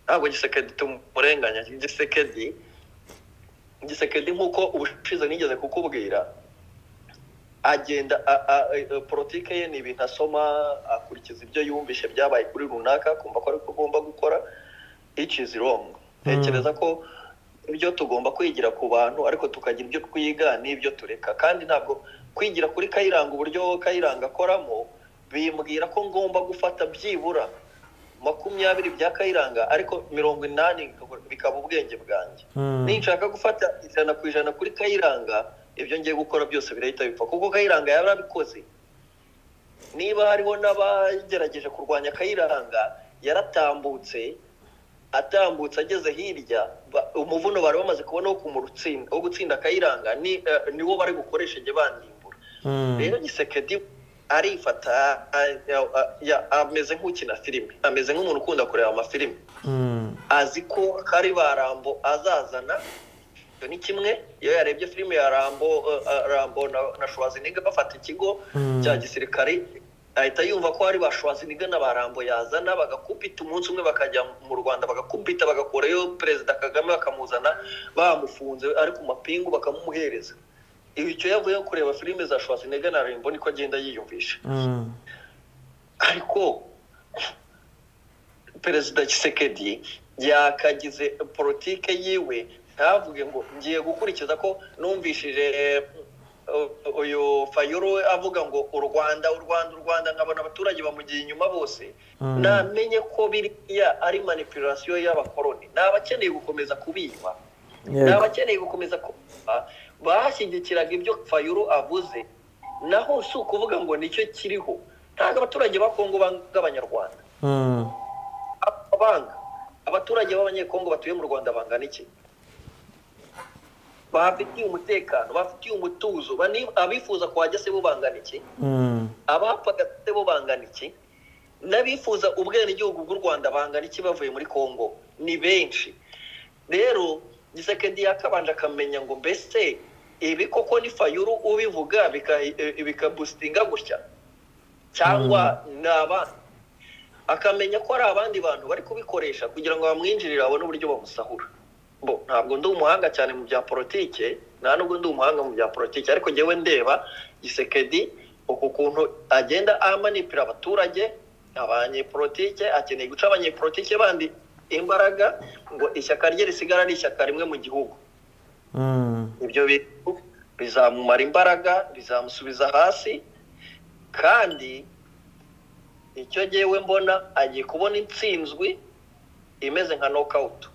Ntabwo Tshisekedi tumurenganya. Tshisekedi nk'uko ubushize nigeze kukubwira, agenda politike ye ni ibintu asoma, akurikiza ibyo yumvishe byabaye kuri runaka, kumva ko ariko agomba gukora. It is wrong. Tekereza ko ibyo tugomba kwigira ku bantu, ariko tukagira ibyo twiga n'ibyo tureka. Kandi ntabwo kwigira kuri Kayiranga uburyo Kayiranga akoramo bimbwira ko ngomba gufata byibura 20 bya Kayiranga, ariko 80 bikaba ubwenge bwanjye. Ninshaka gufata 100% kuri Kayiranga, ibyo ngiye gukora byose birahita bipfa, kuko Kayiranga yarabikoze. Niba hariho n'abagerageje kurwanya Kayiranga, yaratambutse ageze hirya, umuvuno bari bamaze kubona wo gutsinda Kayiranga niwo bari gukoresha nge bandimbura. Rero Tshisekedi arifata, ameze nk'ukina filime, ameze nk'umuntu ukunda kureba amafilime. Azi ko kari barambo azazana. Ni kimwe iyo yarebye filime ya Rambo na Schwarzenegger bafata ikigo cya gisirikare, ahita yumva ko hari ba Schwarzenegger na Barambo yazana bagakupita umunsi umwe, bakajya mu Rwanda bagakupita, bagakoreyo Perezida Kagame bakamuzana bamufunze ari ku mapingu bakamumuhereza. Icyo yavuye kureba filime za Schwarzenegger na Rambo niko agenda yiyumvisha. Ariko Perezida Tshisekedi yakagize politike yiwe, ntavuge ngo ngiye gukurikiza ko numvishije uyu Fayulu avuga ngo u Rwanda nkabona abaturage bamugiye inyuma bose. Namenye ko biriya ari manipulation y'abakoloni. N'abakeneye gukomeza kubiba, n'abakeneye gukomeza abashyigikiraga ibyo Fayulu avuze naho si ukuvuga ngo nicyo kiriho. Ntabwo abaturage ba Kongo banga abanyarwanda. Abanga abaturage b'abanyekongo batuye mu Rwanda bangana iki? Bafitiye umutekano, bafitiye umutuzo, abifuza kwajya se bo bangana iki? Abapfaga se bo bangana iki? N'abifuza ubwenegihugu bw'u Rwanda bangana iki bavuye muri Kongo? Ni benshi. Rero Tshisekedi yakabanje akamenya ngo mbese ibi koko ni Fayulu ubivuga bikabustinga gutya cyangwa n'abandi, akamenya ko ari abandi bantu bari kubikoresha kugira ngo bamwinjirire abone uburyo bamusahura. Ntabwo ndi umuhanga cyane mu bya politike, nta nubwo ndi umuhanga mu bya politike, ariko njyewe ndeba Tshisekedi uku kuntu agenda amanipira abaturage, abanyepolitike, akeneye guca abanyepolitike bandi imbaraga ngo ishyaka rye risigara ari ishyaka rimwe mu gihugu. Ibyo bintu bizamumara imbaraga, bizamusubiza hasi, kandi icyo jyewe mbona agiye kubona intsinzwi imeze nka knockout.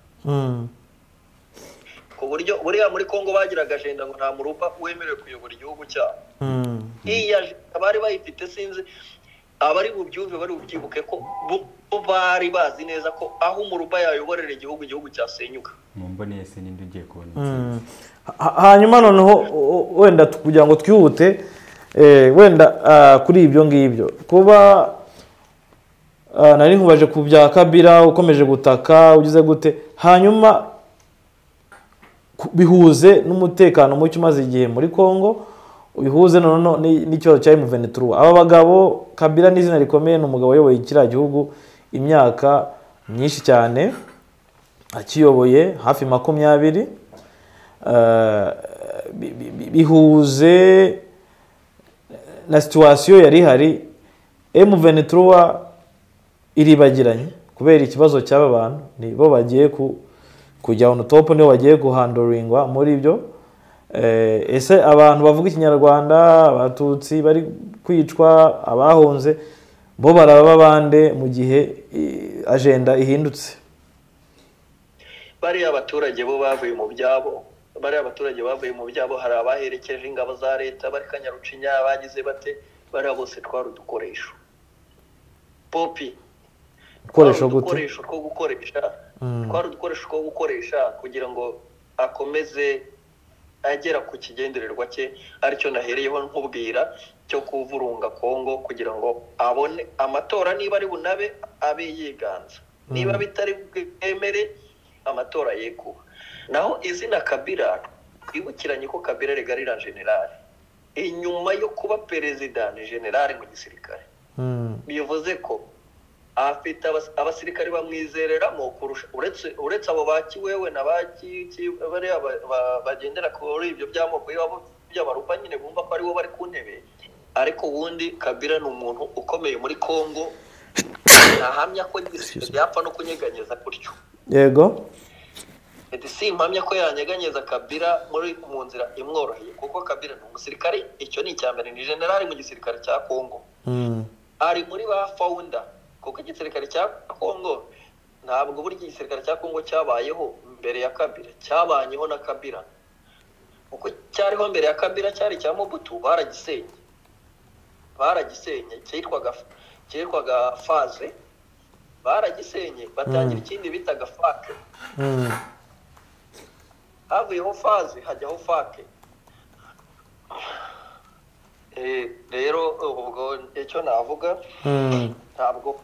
Ku buryo buriya muri Kongo bagiraga agenda ngo nta murupa wemerewe kuyobora igihugu cyabo. Iya bari bayifite, sinzi abari bubyumve bari bubyibuke ko bari bazi neza ko aho umurupa yayoborera igihugu cyasenyuka. Mumboneye se ninde ugiye kubona. Hanyuma noneho wenda kugira ngo twihute wenda kuri ibyo ngibyo kuba nari nkubaje ku bya Kabila ukomeje gutaka ugize gute, hanyuma bihuze n'umutekano mucyo umaze igihe muri Kongo, ubihuze noneho n'ikibazo cya M23. Aba bagabo Kabila n'izina rikomeye, ni umugabo uyoboye kiriya gihugu imyaka myinshi cyane, akiyoboye hafi 20, bihuze na situation yari hari. M23 iribagiranye kubera ikibazo cy'aba bantu, nibo bagiye kujya on top, nibo bagiye guhandoringwa muri ibyo. Ese abantu bavuga ikinyarwanda, abatutsi bari kwicwa, abahunze bo baraba bande mu gihe agenda ihindutse? Bari abaturage bo bavuye mu byabo, hari abaherekeje ingabo za leta, bari Kanyarucinya, bagize bate, bari bose twari udukoresho. Popi ukoresho gute? Udukoresho two gukoresha kugira ngo akomeze agera ku kigendererwa cye, aricyo nahereyeho nkubwira cyo kuvurunga Kongo kugira ngo abone amatora, niba ari bunabe abe yiganza, niba bitari bwemere amatora yekuba. Naho izina Kabila, twibukiranye ko Kabila regarira general, inyuma yo kuba perezida ni general mu gisirikare. Bivuze ko afite abasirikare bamwizereramo kurusha, uretse abo bakiwewe na bari bagendera kuri ibyo byamoko by'abarupa nyine bumva ko ari bo bari ku ntebe. Ariko ubundi Kabila ni umuntu ukomeye muri Kongo, ntahamya ko yapfa no kunyeganyeza gutyo. Yego, si impamya ko yanyeganyeza Kabila mu nzira imworoheye, kuko Kabila ni umusirikare, icyo ni icyambere, ni general mu gisirikare cya Kongo. Ari muri ba founder, kuko igisirikare cya Kongo ntabwo buri igisirikare cya Kongo cyabayeho mbere ya Kabila, cyabanyeho na Kabila. Uko cyariho mbere ya Kabila cyari cya Mobutu, baragisenye cyitwaga Faze, baragisenye batangira ikindi bitaga Fake. Havuyeho Faze hajyaho Fake. Rero ubwo icyo navuga, ntabwo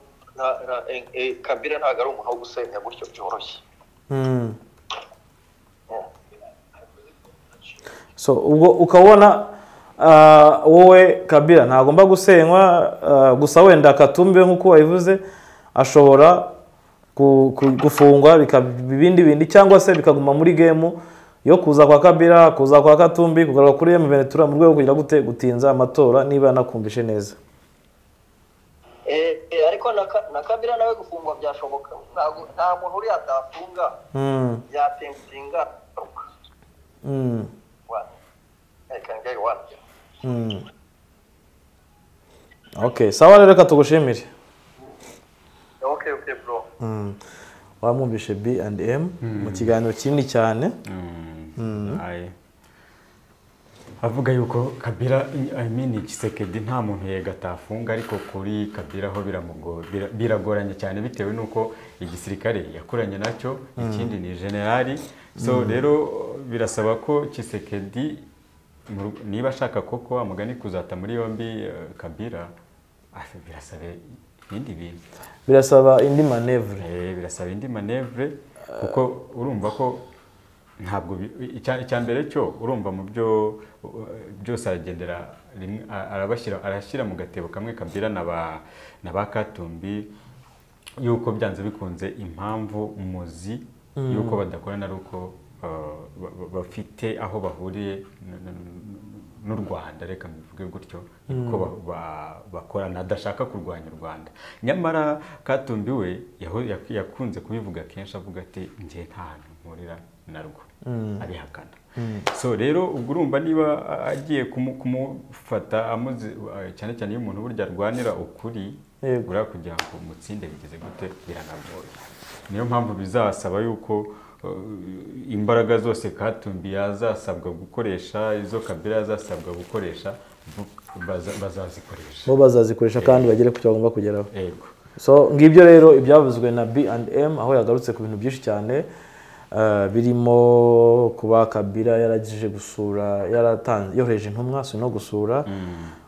Kabila ntabwo ari umuntu wo gusenya gutyo byoroshye. So ubwo ukabona wowe Kabila ntagomba gusenywa, gusa wenda Katumbi nk'uko wabivuze ashobora gufungwa ibindi cyangwa se bikaguma muri game yo kuza kwa Kabila, kuza kwa Katumbi, kugaruka kuri M23 mu rwego kugira gute gutinza amatora, niba nakumvishe neza. Ariko na Kabila nawe gufungwa byashoboka, nta muntu uri atafunga yatenga. Okay, sawa rero reka tugushimire. Okay bro. Wamwumvishe B&M mu kiganiro kinini cyane. avuga yuko Kabila Tshisekedi nta muntu yega atafunga, ariko kuri Kabila ho biragoranye cyane bitewe nuko igisirikare yakuranye nacyo, ikindi ni generali. So rero birasaba ko Tshisekedi niba ashaka koko amugani kuzata muri yombi Kabila, birasaba ibindi bintu, birasaba indi manevre. Birasaba indi manevre, kuko urumva ko ntabwo icyambere cyo urumva mu byo byose aragendera arashyira mu gatebo kamwe Kabila na ba Katumbi, yuko byanze bikunze impamvu muzi yuko badakorana ari uko bafite aho bahuriye n'u Rwanda, reka mbivuge gutyo, yuko bakorana adashaka kurwanya u Rwanda. Nyamara Katumbi we yakunze kubivuga kenshi, avuga ati njye nta hantu mpurira narwo, abihakana. So rero ubwo urumva niba agiye kumufata cyane cyane iyo umuntu burya arwanira ukuri, buriya kugira ngo umutsinde bigeze gute biranagoye. Niyo mpamvu bizasaba yuko imbaraga zose Katumbi yazasabwa gukoresha, izo Kabila yazasabwa gukoresha, bazazikoresha, bo bazazikoresha kandi bagere ku cyo bagomba kugeraho. So ngibyo rero ibyavuzwe na B&M, aho yagarutse ku bintu byinshi cyane, birimo kuba Kabila yaragije gusura, yohereje intumwa no gusura,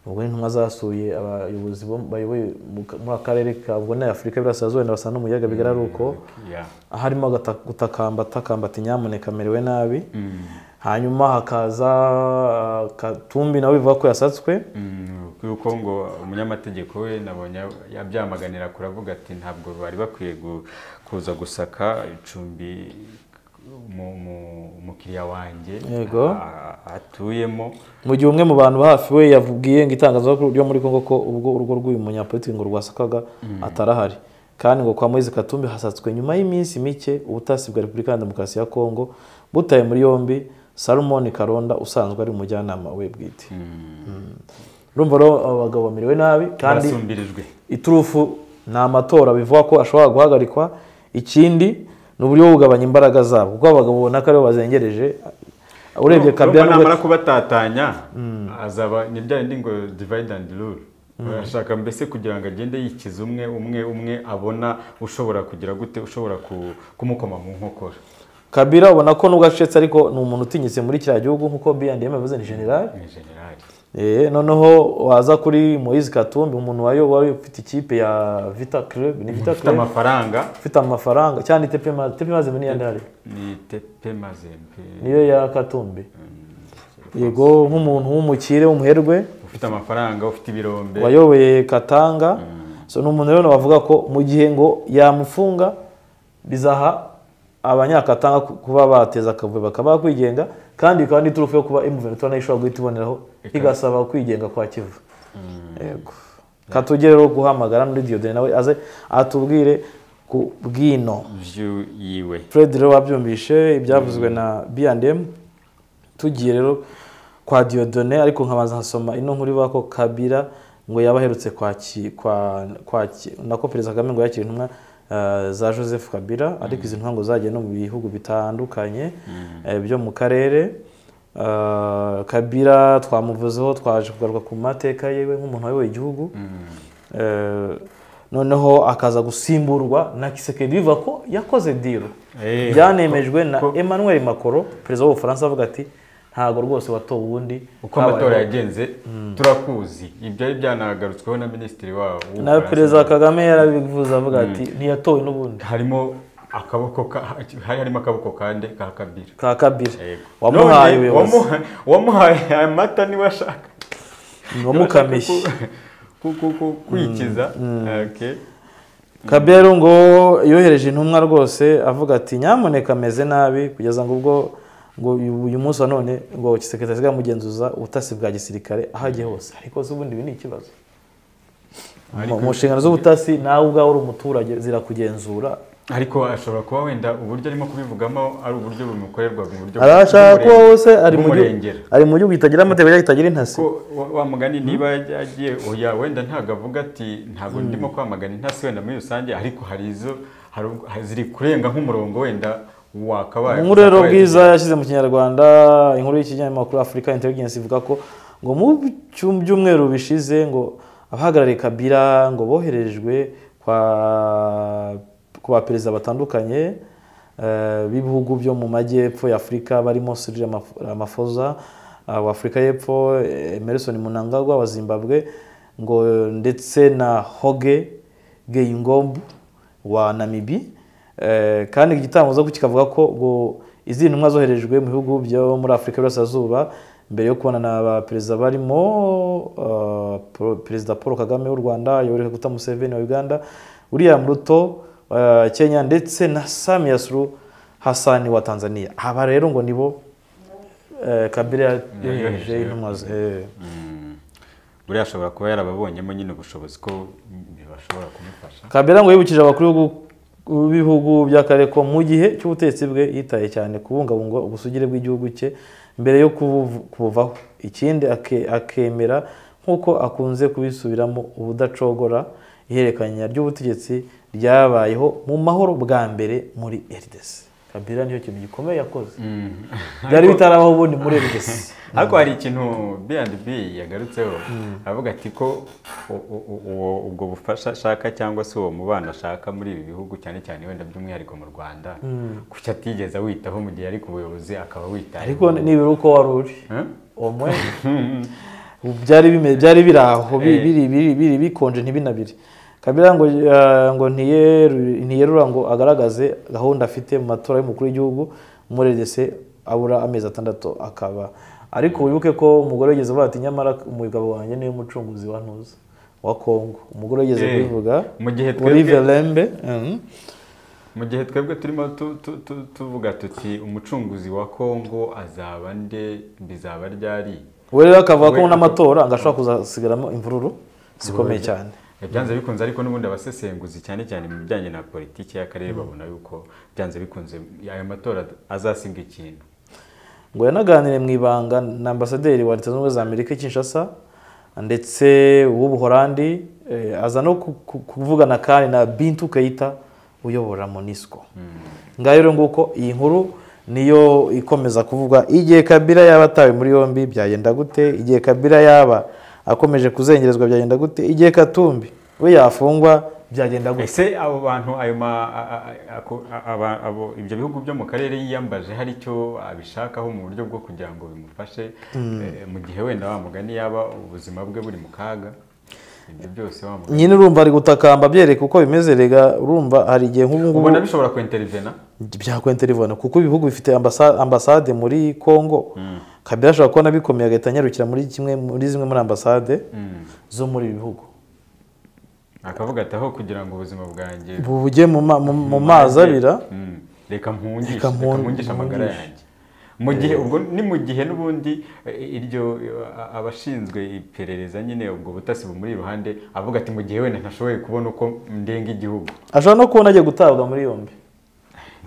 ubwo intumwa zasuye abayobozi bayoboye mu karere ka Afurika y'Iburasirazuba basa n'umuyaga, bigaragara uko harimo gutakamba ati nyamuneka merewe nabi. Hanyuma hakaza Katumbi nawe bivuga ko yasatswe, yuko ngo umunyamategeko we nabonye yabyamaganira, kuravuga ati ntabwo bari bakwiye kuza gusaka icumbi umukiriya wanjye atuyemo, mu gihe umwe mu bantu hafi we yavubwiye ngo itangazamakuru ryo muri Kongo ko ubwo urugo rw'uyu munyapolitiki ngo rwasakaga atarahari, kandi ngo kwa Moise Katumbi hasatswe nyuma y'iminsi mike ubutasi bwa Repubulika ya Demokarasi ya Kongo butaye muri yombi Salomon Karonda usanzwe ari umujyanama we bwite. Urumva rero abagabo bamiriwe nabi, kandi iturufu ni amatora bivuga ko ashobora guhagarikwa. Ikindi ni uburyo bwo kugabanya imbaraga zabo, kuko abagabo ubona ko aribo bazengereje. Urebye Kabila namara kubatatanya azaba ni bya bindi ngo divide and rule, barashaka mbese kugira ngo agende yikiza umwe abona ushobora kugira gute, ushobora kumukoma mu nkokora. Kabila ubona ko nubwo acetse ariko ni umuntu utinyitse muri kiriya gihugu, nkuko B&M yavuze ni general. Noneho waza kuri Moise Katumbi, umuntu wari ufite ikipe ya Vita Club, ni Vita Club, ufite amafaranga cyane. Tepe Mazembe ni yandari, ni Tepe Mazembe niyo ya Katumbi. Yego, nk'umuntu w'umukire w'umuherwe ufite amafaranga, ufite ibirombe, wayoboye Katanga. So ni umuntu rero bavuga ko mu gihe ngo yamufunga bizaha abanyakatanga kuba bateza akavuyo bakaba kwigenga, kandi bikaba n'iturufu yo kuba M23 nayo ishobora guhita iboneraho igasaba kwigenga kwa Kivu. Yego, katugere rero guhamagara muri Diodene nawe aze atubwire ku bwino yiwe. Fred rero wabyumvishe ibyavuzwe na B&M. Tugiye rero kwa Diodene, ariko nkabanza hasoma ino nkuru ivuga ko Kabila ngo yabaherutse nako Perezida Kagame ngo yakira intumwa za Joseph Kabila, ariko izi ntango zagiye no mu bihugu bitandukanye byo mu karere. Kabila twamuvuzeho, twaje kugaruka ku mateka yewe nk'umuntu wayoboye igihugu, noneho akaza gusimburwa na Tshisekedi, bivuga ko yakoze deal byanemejwe na Emmanuel Macron, perezida w'Ubufaransa, avuga ati ntago rwose watowe ubundi uko amatora yagenze turakuzi. Ibyo byanagarutsweho na minisitiri wabo na Perezida Kagame yarabivuze, avuga ati ntiyatowe n'ubundi. Harimo akaboko kande ka Kabila wamuhaye ubuyobozi, wamuhaye amata niba ashaka, wamukamiye kwikiza. Kabila ngo yohereje intumwa rwose, avuga ati nyamuneka ameze nabi, kugeza ngo uyu munsi wa none ngo Tshisekedi asigaye amugenzuza ubutasi bwa gisirikare aho agiye hose. Ariko ubundi ibi ni ikibazo mu nshingano z'ubutasi, nawe ubwawe uri umuturage zirakugenzura. Ariko ashobora kuba wenda uburyo arimo kubivugamo ari uburyo bumukorerwa mu buryo arashaka kuba hose ari mu gihugu kitagira amategeko kitagira intasi. Wa mugani niba yagiye oya, wenda ntago avuga ati ntago ndimo kwamagana intasi wenda muri rusange, ariko hari izo ziri kurenga nk'umurongo wenda wakabaye inkuru rero Bwiza yashyize mu kinyarwanda inkuru y'ikinyamakuru Africa Intelligence ivuga ko ngo mu byumweru bishize ngo abahagarariye Kabila ngo boherejwe ku baperezida batandukanye b'ibihugu byo mu majyepfo ya Afurika barimo Cyril Ramaphosa wa Afurika y'Epfo, Emmerson Mnangagwa wa Zimbabwe ngo ndetse na Hage Geingob wa Namibia. Kandi igitangazo kikavuga ko ngo izi ntumwa zoherejwe mu bihugu byo muri Afurika y'Iburasirazuba mbere yo kubonana abaperezida barimo Perezida Paul Kagame w'u Rwanda, Yoweri Kaguta Museveni wa Uganda, William Ruto Kenya ndetse na Samia Suluhu Hassan wa Tanzania. Aba rero ngo nibo Kabila yohereje intumwa buriya ashobora kuba yarababonyemo nyine ubushobozi ko bashobora kumufasha. Kabila ngo yibukije abakuru b'ibihugu by'akarere ko mu gihe cy'ubutegetsi bwe yitaye cyane kubungabunga ubusugire bw'igihugu cye mbere yo kubuvaho. Ikindi akemera nk'uko akunze kubisubiramo ubudacogora ihererekanya ry'ubutegetsi ryabayeho mu mahoro bwa mbere muri RDC. Kabila niyo kintu gikomeye yakoze byari bitarabaho ubundi muri RDC. Ariko hari ikintu B&B yagarutseho avuga ati ko ubwo bufasha ashaka cyangwa se uwo mubano ashaka muri ibi bihugu cyane cyane wenda by'umwihariko mu Rwanda kuki atigeze witaho mu gihe ari ku buyobozi akaba witaye. Ariko nibira uko wari uri omwe byari biraho biri bikonje ntibinabiri. Kabila ngo ntiyerura ngo agaragaze gahunda afite mu matora y'umukuru w'igihugu muri RDC abura amezi 6 akaba. Ariko wibuke ko umugore yigeze bati nyamara umugabo wanjye niwe mucunguzi wa ntuza wa Kongo. Umugore yigeze kubivuga muri Velembe. Mu gihe twebwe turimo tuvuga tuti umucunguzi wa Kongo azaba nde bizaba ryari. We rero akavuga ko n'amatora ngashobora kuzasigaramo imvururu zikomeye cyane. Byanze bikunze ariko n'ubundi abasesenguzi cyane cyane mu bijyanye na politiki y'akarere babona yuko byanze bikunze aya matora azasinga ikintu. Ngo yanaganire mu ibanga na ambasaderi wa Leta Zunze Ubumwe za Amerika Kinshasa ndetse w'Ubuholandi aza no kuvugana kandi na Bintou Keita uyobora MONUSCO. Ngaho rero nguko iyi nkuru niyo ikomeza kuvuga igihe Kabila yaba atawe muri yombi byagenda gute, igihe Kabila yaba akomeje kuzengerezwa byagenda gute, igihe Katumbi we yafungwa byagenda gute. Ese abo bantu ibyo bihugu byo mu karere yiyambaje hari icyo abishakaho mu buryo bwo kugira ngo bimufashe mu gihe wenda wamugani yaba ubuzima bwe buri mu kaga. Ibyo byose wamugani nyine urumva ari gutakamba byereka uko bimeze rega. Urumva hari igihe nk'ubu ngubu ubona bishobora kwintervena byakwentervena kuko ibihugu bifite ambasade muri Kongo. Kabila ashobora kubona bikomeye agahita anyarukira muri zimwe muri ambasade zo muri ibi bihugu akavuga ati aho kugira ngo ubuzima bwanjye bujye mu mazi abira reka mpungisha amagara yanjye. Mu gihe ubwo ni mu gihe n'ubundi iryo abashinzwe iperereza nyine ubwo butasi bumuri iruhande avuga ati mu gihe wenda ntashoboye kubona uko ndenga igihugu ashobora no kubona agiye gutabwa muri yombi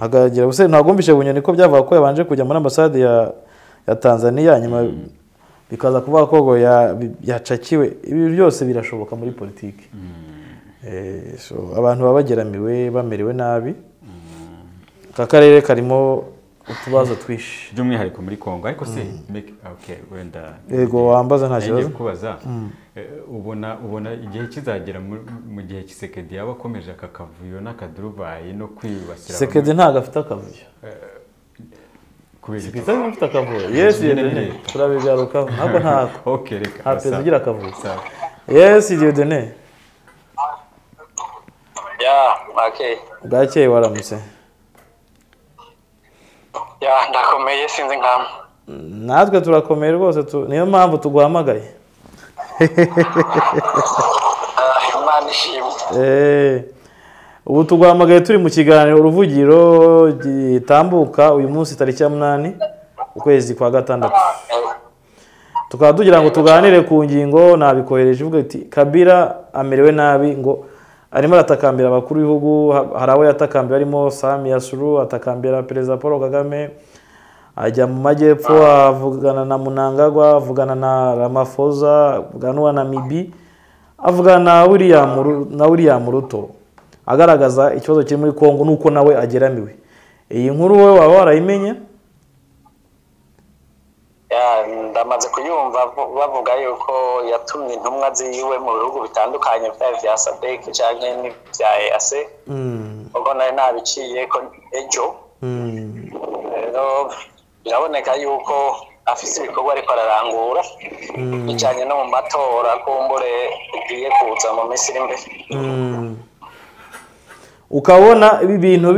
agagira buse ntagombishe bunyoni ko byavuga ko yabanje kujya muri ambasade ya Tanzania nyuma bikaza kuvuga ko yacakiwe. Ibi byose birashoboka muri politiki. Abantu baba bageramiwe bamerewe nabi. Aka karere karimo utubazo twishi by'umwihariko muri Kongo. Ariko se wenda yego wambaza nta kibazo kubaza ubona igihe kizagera mu gihe Tshisekedi yaba akomeje akakavuyo n'akaduruvayi no kwibasira. Tshisekedi ntago afite akavuyo kubera Tshisekedi afite akavuyo. Yes yedene turabigarukaho ntabwo ntako reka hapeze ugira akavuyo. Yes yedene bwakeye waramutse. Ndakomeye sinzi nkama. Natwe turakomeye rwose niyo mpamvu tuguhamagaye. Imana ishimwe. Ubu tuguhamagaye turi mu kiganiro uruvugiro gitambuka uyu munsi tariki ya 8 ukwezi kwa gatandatu. Tukaba tugira ngo tuganire ku ngingo nabikohereje uvuga ati Kabila amerewe nabi ngo arimo aratakambira abakuru b'ibihugu. Hari abo yatakambira arimo Samia Suluhu atakambira Perezida Paul Kagame, ajya mu majyepfo avugana na Mnangagwa, avugana na Ramaphosa, avugana na Namibia, avugana na William Ruto agaragaza ikibazo kiri muri Kongo nuko nawe ageramiwe. iyi nkuru wowe waba warayimenye? ndamaze kuyumva bavuga yuko yatumye intumwa ziwe mu bihugu bitandukanye vya SADC canke n'ivya EAC ubwo nari nabiciye ko ejo rero biraboneka yuko afise ibikorwa ariko ararangura bijanye no mu matora kumbure igiye kuza mu minsi iri imbere. Ukabona ibi bintu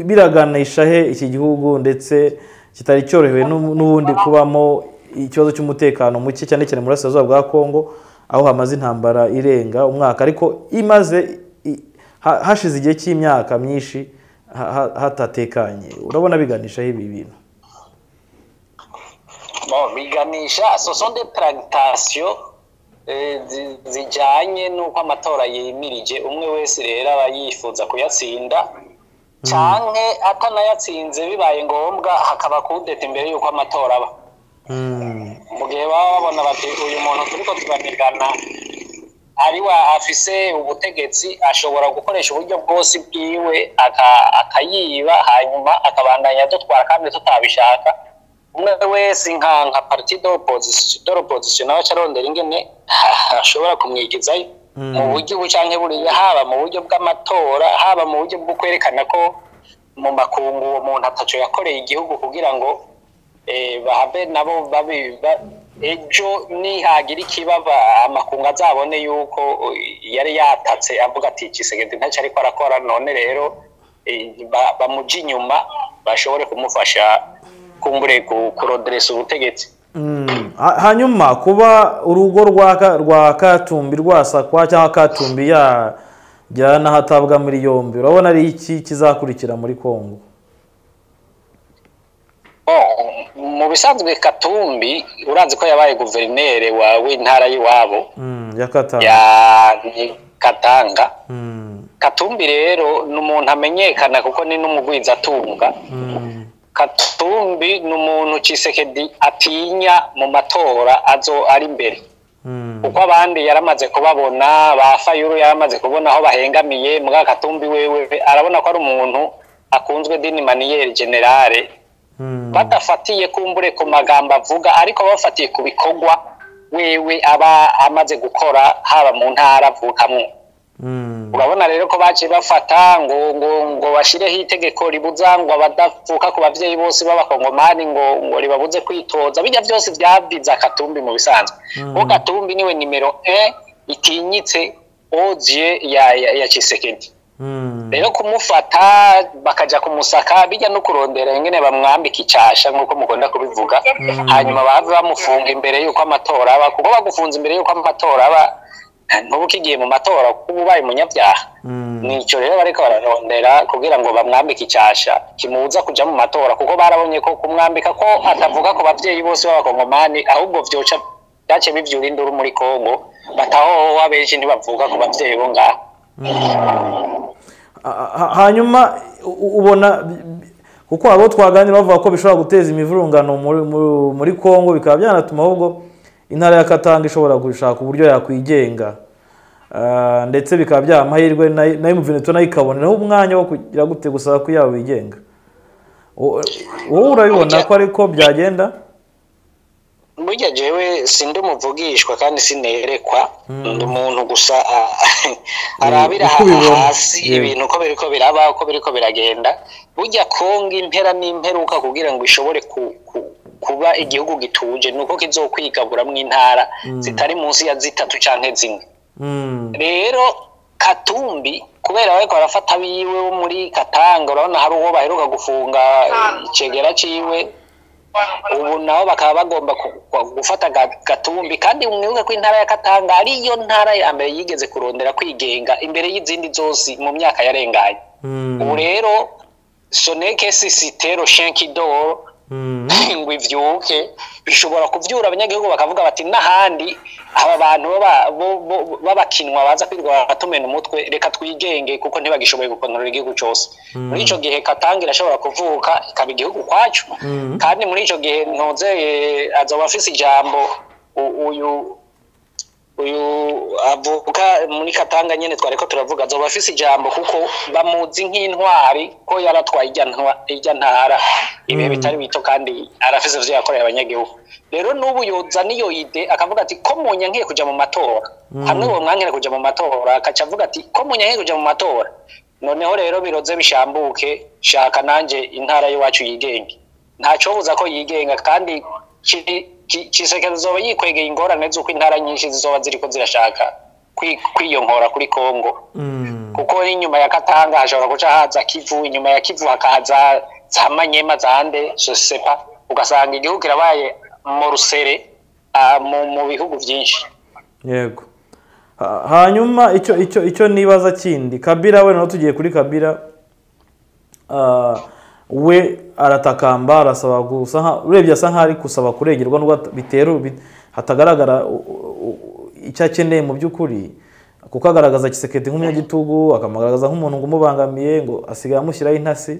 biraganisha he iki gihugu ndetse kitari cyorohewe n'ubundi kubamo ikibazo cy'umutekano muke cyane cyane muri Burasirazuba bwa Kongo aho hamaze intambara irenga umwaka ariko imaze hashize igihe cy'imyaka myinshi hatatekanye. Urabona biganisha he ibi bintu? Biganisha ce sont des tractations zijanye nuko amatora yimirije umwe wese rero aba yifuza kuyatsinda canke atanayatsinze bibaye ngombwa hakaba kudeta imbere yuko amatora aba. Mu gihe baba babona bati uyu muntu turiko turanigana ari wa afise ubutegetsi ashobora gukoresha uburyo bwose bwiwe akayiba hanyuma akabandanya dutwara kandi tutabishaka, umwe wese nka parti d'opposition nawe carondera ingene ashobora kumwigizayo mu buryo canke buriya, haba mu buryo bw'amatora haba mu buryo bwo kwerekana ko mu makungu uwo muntu ataco yakoreye igihugu kugira ngo bahabe nabo ejo nihagira ikibaba amakungu azabone yuko yari yatatse avuga ati Tshisekedi ntacyo ariko arakora, none rero bamuja inyuma bashobore kumufasha kumbure kurodresa ubutegetsi. Hanyuma kuba urugo rwa Katumbi rwasakwa cyangwa Katumbi yagira n'ahatabwa muri yombi, urabona ari iki kizakurikira muri Kongo? Mu bisanzwe Katumbi urazi ko yabaye guverinere w'intara y'iwabo ya Katanga. Katanga. Katumbi rero n'umuntu amenyekana kuko ni n'umugwiza atunga. Katumbi n'umuntu Tshisekedi atinya mu matora azo ari imbere. Uko abandi yaramaze kubabona, ba Fayulu yaramaze kubona aho bahengamiye, muga Katumbi wewe arabona ko ari umuntu akunzwe dini maniere generale. Badafatiye kumbure ku magambo avuga ariko bafatiye ku bikorwa wewe aba amaze gukora haba mu ntara avukamwo. Urabona rero ko baciye bafata ngo bashireho itegeko ribuza ngo abadavuka ku bavyeyi bose b'abakongomani ngo ribabuze kwitoza. Bijya byose byabwiza Katumbi mu bisanzwe. Ko Katumbi niwe nimero 1 itinyitse oje ya Tshisekedi. Rero kumufata bakaja kumusaka bijya no kurondera ingene bamwambika icasha nkuko mukunda kubivuga, hanyuma bava bamufunga imbere yuko amatora aba, kuko bagufunza imbere yuko amatora aba ntubu kigiye mu matora kuko ubaye umunyabyaha. Nico rero bariko bararondera kugira ngo bamwambike icasha kimuza kuja mu matora, kuko barabonye ko kumwambika ko atavuga ko bavyeyi bose b'abakongomani ahubwo vyoca byace bivyura induru muri Kongo, bataho abenshi ntibavuga ko bavyeyi bo ngaho. Hanyuma ubona kuko abo twaganira bavuga ko bishobora guteza imivurungano muri Kongo, bikaba byanatuma ahubwo intara ya Katanga ishobora gushaka uburyo yakwigenga, ndetse bikaba byamahirwe nayo Muvunito nayo ikaboneraho umwanya wo kugira gute gusaba ko yabo bigenga. Wowe urabibona ko ariko byagenda? Burya jewe sindi umuvugishwa kandi sinerekwa, ndi umuntu gusa arabira hasi ibintu ko biriko biraba, ko biriko biragenda. Burya Kongo impera n'imperuka kugira ngo ishobore kuba igihugu gituje nuko kizokwigaburamwo intara zitari munsi ya 3 canke 4. Rero Katumbi kubera bariko barafata biwe wo muri Katanga, urabona hari uwo baheruka gufunga icegera ciwe, ubu nabo bakaba bagomba gufata Katumbi, kandi umwibuke ko intara ya Katanga ariyo ntara ya mbere yigeze kurondera kwigenga imbere y'izindi zose mu myaka yarenganye. Ubu rero soneke sisitero shenkidoro ngo ivyuke bishobora kuvyura abanyagihugu bakavuga bati n'ahandi aba bantu babakinwa baza kwirwa batumena umutwe, reka twigenge kuko ntibagishoboye gukontorora igihugu cyose. Muri ico gihe Katanga irashobora kuvuka ikaba igihugu kwacu, kandi muri ico gihe ntoze azoba afise ijambo uyu avuka muri Katanga nyene twareko turavuga azoba afise ijambo kuko bamuzi nk'intwari ko yaratwaye ijya ntara ibihe bitari bito kandi arafise ivyo yakorera abanyagihugu rero n'ubu yoza niyo ide akavuga ati ko munyankiye kuja mu matora hamwe bo mwankira kuja mu matora akaca avuga ati ko munyankiye kuja mu matora noneho rero biroze bishambuke shaka nanje intara y'iwacu yigenge ntaco buza ko yigenga kandi Tshisekedi zoba yikwegeye ingorane z'uko intara nyinshi zizoba ziriko zirashaka kwiyonkora kuri Kongo kuko inyuma ya Katanga hashobora guca haza Kivu inyuma ya Kivu hakaza za Manyema zande Josepa ugasanga igihugu kirabaye mu rusere mu bihugu byinshi yego hanyuma icyo nibaza kindi Kabila we no tugiye kuri Kabila we aratakamba arasaba gusa urebye asa nk'ari kusaba kuregerwa n'ubwo bitero hatagaragara icyo akeneye mu by'ukuri kuko agaragaza Tshisekedi nk'umunyagitugu akamugaragaza nk'umuntu ngumubangamiye ngo asigaye amushyiraho intasi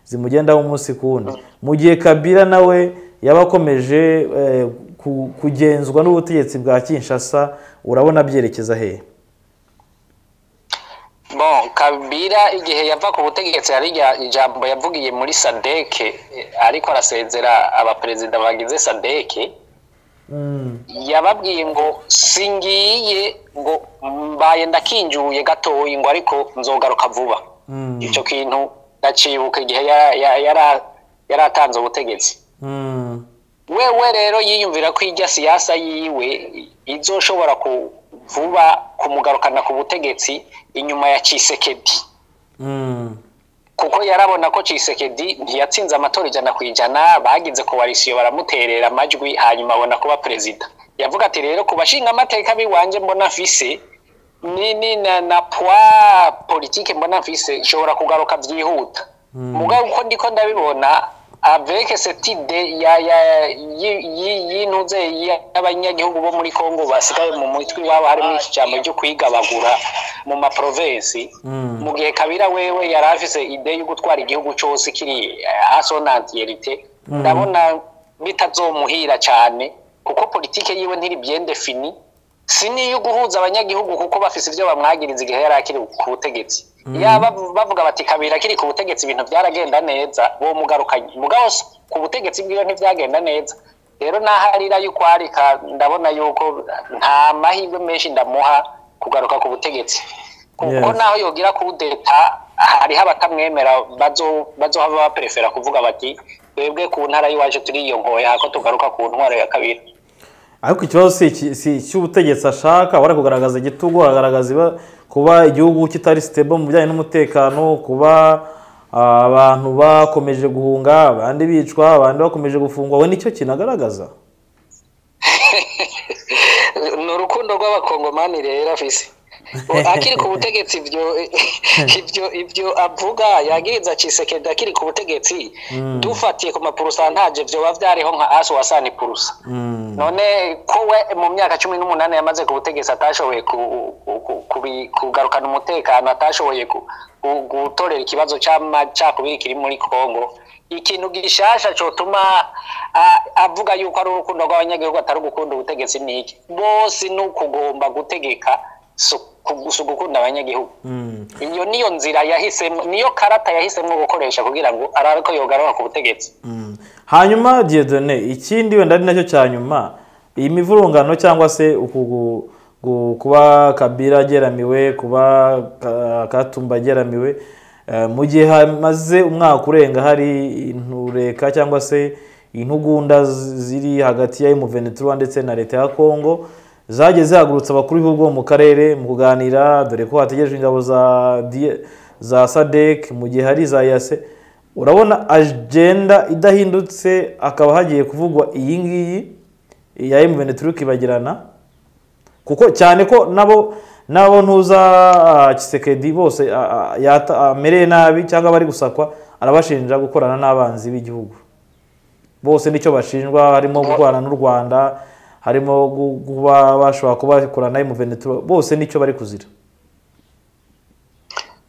zimugendaho umunsi kundi mu gihe Kabila nawe yabakomeje kugenzwa n'ubutegetsi bwa Kinshasa urabona byerekeza he Bon Kabila igihe yava ku butegetsi ari ijambo yavugiye muri SADC ariko arasezera abaperezida bagize SADC yababwiye ngo singiye ngo mbaye ndakinjuye gatoyi ngo ariko nzogaruka vuba icyo kintu ndacibuka igihe yaratanze ubutegetsi wewe rero yiyumvira ko ijya siyasa yiwe izoshobora vuba kumugarukana ku butegetsi inyuma ya Tshisekedi kuko yarabona ko Tshisekedi ntiyatsinze amatora 100% bagize koalisiyo baramuterera amajwi hanyuma abona kuba president yavuga ati rero kubashinga amateka biwanje mbona afise ni na poids politique mbona afise ishobora kugaruka byihuta mugabo uko ndiko ndabibona avec cette idée yinuze y'abanyagihugu bo muri Kongo basigaye mu mutwi wabo harimo icyamo cyo kwigabagura mu ma province mu gihe Kabila wewe yarafise idée yo gutwara igihugu cyose kiri asonantierité ndabona bitazomuhira cyane kuko politike yiwe ntiri bien définie sini yo guhuza abanyagihugu kuko bafise ivyo bamwagiriza igihe yarakiri ku butegetsi yaba bavuga bati Kabila kiri ku butegetsi ibintu byaragenda neza bo mugarukanye mugabo ku butegetsi bwiyo ntivyagenda neza rero naharira yuko arika ndabona yuko nta mahirwe menshi ndamuha kugaruka ku butegetsi kuko naho yogira kudeta hari abatamwemera bazohava baprefera kuvuga bati twebwe ku ntara yiwaje turi iyo nkoye hako tugaruka ku ntwaro ya Kabila ariko ikibazo si cy'ubutegetsi ashaka wari kugaragaza igitugu agaragaza kuba igihugu kitari stable mu bijyanye n'umutekano kuba abantu bakomeje guhunga abandi bicwa abandi bakomeje gufungwa we nicyo kinagaragaza n'urukundo rw'abakongomani rero afise akiri ku butegetsi ibyo avuga yagiriza Tshisekedi akiri ku butegetsi dufatiye ku mapurusantaje byo bavyariho nka aso wasani purusa none ko we mu myaka 18 yamaze ku butegetsi atashoboye kugarukana umutekano atashoboye gutorera ikibazo cy'amacakubiri kiri muri Kongo ikintu gishasha cyotuma avuga yuko ari urukundo rw'abanyagihugu atari gukunda ubutegetsi niki bose n'ukugomba gutegeka gukunda abanyagihugu iyo niyo nzira yahisemo niyo karata yahisemo gukoresha kugira ngo arariko yogaruka ku butegetsi hanyuma Dieudonné ikindi wenda ari nacyo cyanyuma iyi mivurungano cyangwa se kuba Kabila geramiwe kuba Katumba geramiwe mu gihe hamaze umwaka urenga hari intureka cyangwa se intugunda ziri hagati ya M23 ndetse na leta ya Kongo zageze hagurutsa abakuru b'ibihugu mu karere mu kuganira dore ko hategereje ingabo za SADC mu gihe hari za yase urabona agenda idahindutse akaba hagiye kuvugwa iyi ngiyi ya M23 kibagirana kuko cyane ko nabo ntuza Tshisekedi bose amereye nabi cyangwa bari gusakwa arabashinja gukorana n'abanzi b'igihugu bose nicyo bashinjwa harimo gukorana n'u Rwanda harimo kuba bashobora kuba bakorana M23 bose nicyo bari kuzira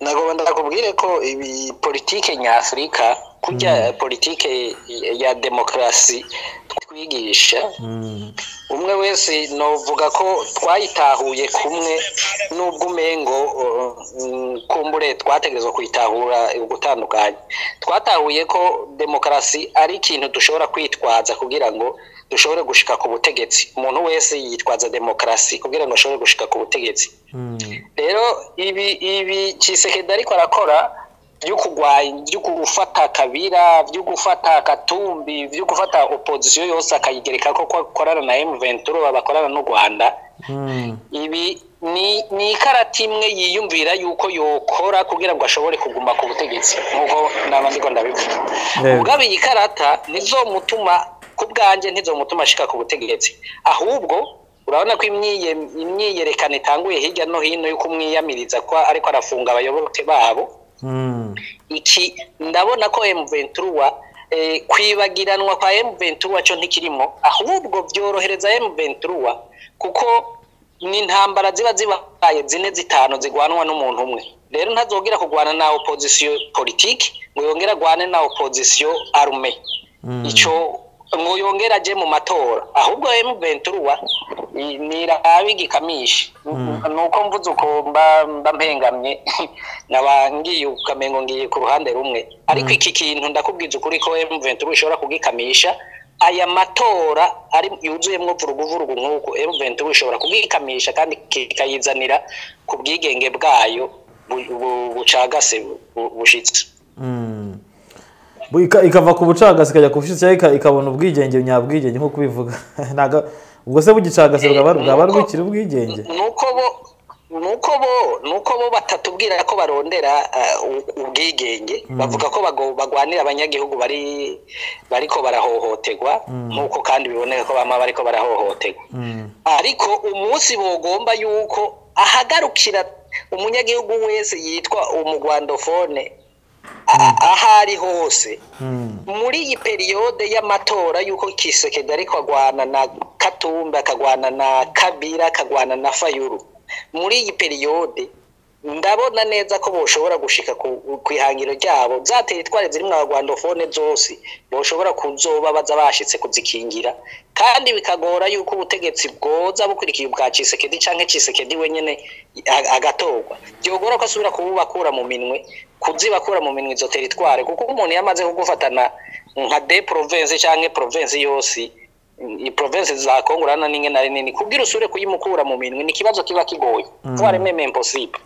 nago ndakubwire ko ibi politike nyafrika kujya politike ya demokrasi twigisha umwe twese novuga ko twayitahuye kumwe n'ubwo umengo kumbure twategerezwa kuyitahura gutandukanye. Twatahuye ko demokarasi ari ikintu dushobora kwitwaza kugira ngo dushobore gushika ku butegetsi. Umuntu wese yitwaza demokarasi kugira ngo ashobore gushika ku butegetsi. Rero ibi Tshisekedi ariko arakora byo kugwanya, byo gufata Kabila, byo gufata Katumbi, byo gufata opposition yose akayigereka ko korana na M23 bakorana n'u Rwanda. Ibi ni ikarata imwe yiyumvira yuko yokora kugira ngo ashobore kuguma ku butegetsi nkuko ndabandiko ndabivuga. Mugabe iyi karata nizomutuma kubwanje ntizomutuma ashika ku butegetsi, ahubwo urabona ko imyiyerekana itanguye hirya no hino yuko umwiyamiriza ko ariko arafunga abayoboke babo. Iki ndabona ko M23 kwibagiranwa kwa M23 cyo ntikirimo, ahubwo byorohereza M23 kuko ni intambara ziba zibaye 4-5 zigwanwa n'umuntu umwe. Rero ntazogira kugwana na opposition politique ngo yongera gwane na opposition armée, ico ngo yongera je mu matora, ahubwo M23 nirabi gikamisha. Nuko mvuze uko mba mpengamye nabangiye ukamengo ngiye ku ruhande rumwe, ariko iki kintu ndakubwiza ukuri ko M23 ishobora kugikamisha. Aya matora ari yuzuyemwo vuruguvurugu nkuko M23 ishobora kugikamisha kandi kikayizanira ku bwigenge bwayo bucagase bushitse. Ikava ku bucagase ikajya ku bushitse ikabona ubwigenge nyabwigenge nko kubivuga. Ubwo se bugicagase bwaba rwikira ubwigenge. Nuko bo batatubwira ko barondera ubwigenge, bavuga ko bagwanira abanyagihugu bariko barahohoterwa nkuko kandi biboneka ko bama bariko barahohoterwa. Ariko umunsi bogomba yuko ahagarukira umunyagihugu wese yitwa umugwandofone ahari hose muri iyi periode y'amatora yuko Tshisekedi ariko agwana na Katumbi, akagwana na Kabila, akagwana na Fayulu. Muri iyi periode ndabona neza ko boshobora gushika ku ihangiro ryabo, za teritware ziri mu Rwandofone zose boshobora kuzoba baza bashitse kuzikingira, kandi bikagora yuko ubutegetsi bwoza bukurikiye ubwa Tshisekedi canke Tshisekedi wenyene agatorwa. Byogora ko asubira kubakura mu minwe, kuzibakura mu minwe izo teritware, kuko umuntu yamaze kugufatana nka de province canke province yose, i province za Kongo rana ninge nari nini kugira usure kuyimukura mu minwe ni kibazo kiba kigoye. Tware meme impossible.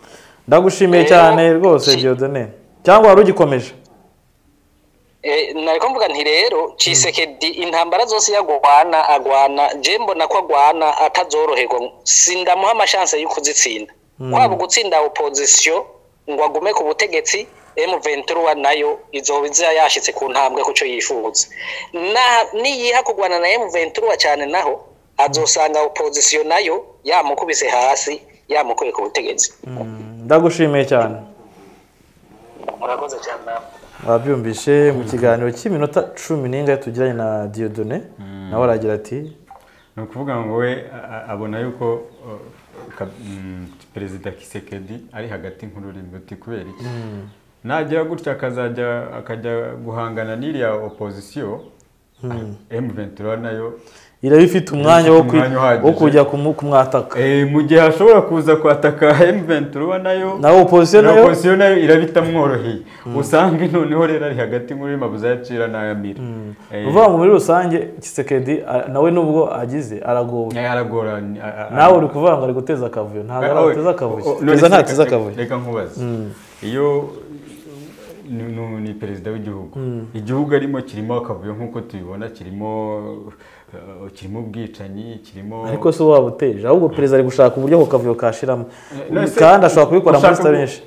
Ndagushimiye cyane rwose Dieudonné, cyangwa wari ugikomeje? Nariko mvuga nti rero Tshisekedi intambara zose agwana je mbona ko agwana atazoroherwa, sindamuha amashance yo kuzitsinda. Kwaba gutsinda opposition ngo agume ku butegetsi, M23 nayo izobiza yashitse ku ntambwe kuco yifuza. Niyiha kugwana na M23 cyane naho azosanga opposition nayo yamukubise hasi, yamukuye ku butegetsi. Ndagushimiye cyane. Murakoze cyane. Wabyumvishe mu kiganiro cy'iminota 10 tugiranye na Dieudonné, nawe aragira ati no kuvuga ngo we abona yuko Perezida Tshisekedi ari hagati nk'ururimi uti kubera iki nagira gutya akajya guhangana n'iriya opposition. M23 nayo irabifite umwanya wo kujya kumwataka. Mu gihe ashobora kuza kwataka M23 nayo na opposition nayo irabitamworoheye. Usanga noneho rero ari hagati muri mabuza yacira n'ayamira. Uvuga ngo muri rusange Tshisekedi nawe nubwo agize aragora. Nawe uri kuvuga ngo ari guteza akavuyo, ntabwo arateza akavuyo. Ntateza akavuyo. Reka nkubaze. Iyo ni perezida w'igihugu, igihugu arimo kirimo akavuyo nkuko tubibona, kirimo ubwicanyi, kirimo ariko so wabuteje, ahubwo perezida ari gushaka uburyo ko kavuyo kashiramo, kandi ashobora kubikora muri stabinshi,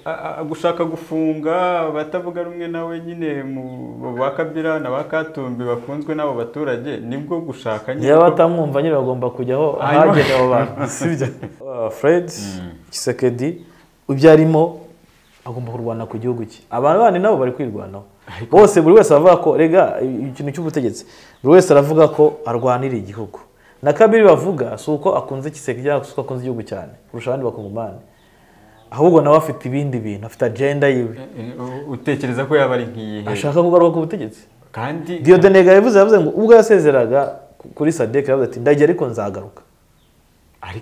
gushaka gufunga batavuga rumwe nawe nyine mu bakabira na bakatumbi bafunzwe nabo baturage, nibwo gushaka nyine batamwumva nyine bagomba kujyaho ahagenda abo bantu. Sibyo Fred Tshisekedi ubyarimo agomba kurwana ku gihugu cye. Abantu bandi nabo bari kwirwanaho bose, buri wese avuga ko rega ikintu cy'ubutegetsi, buri wese aravuga ko arwanira igihugu. Na Kabila bavuga suko akunze Tshisekedi cyangwa suko akunze igihugu cyane kurusha abandi bakongomani, ahubwo nawe afite ibindi bintu, afite agenda yiwe. Utekereza ko yaba ari nkiyihe ashaka kugaruka ku butegetsi? Kandi Dieudonné yavuze ngo ubwo yasezeraga kuri Sadek yavuze ati ndagiye ariko nzagaruka.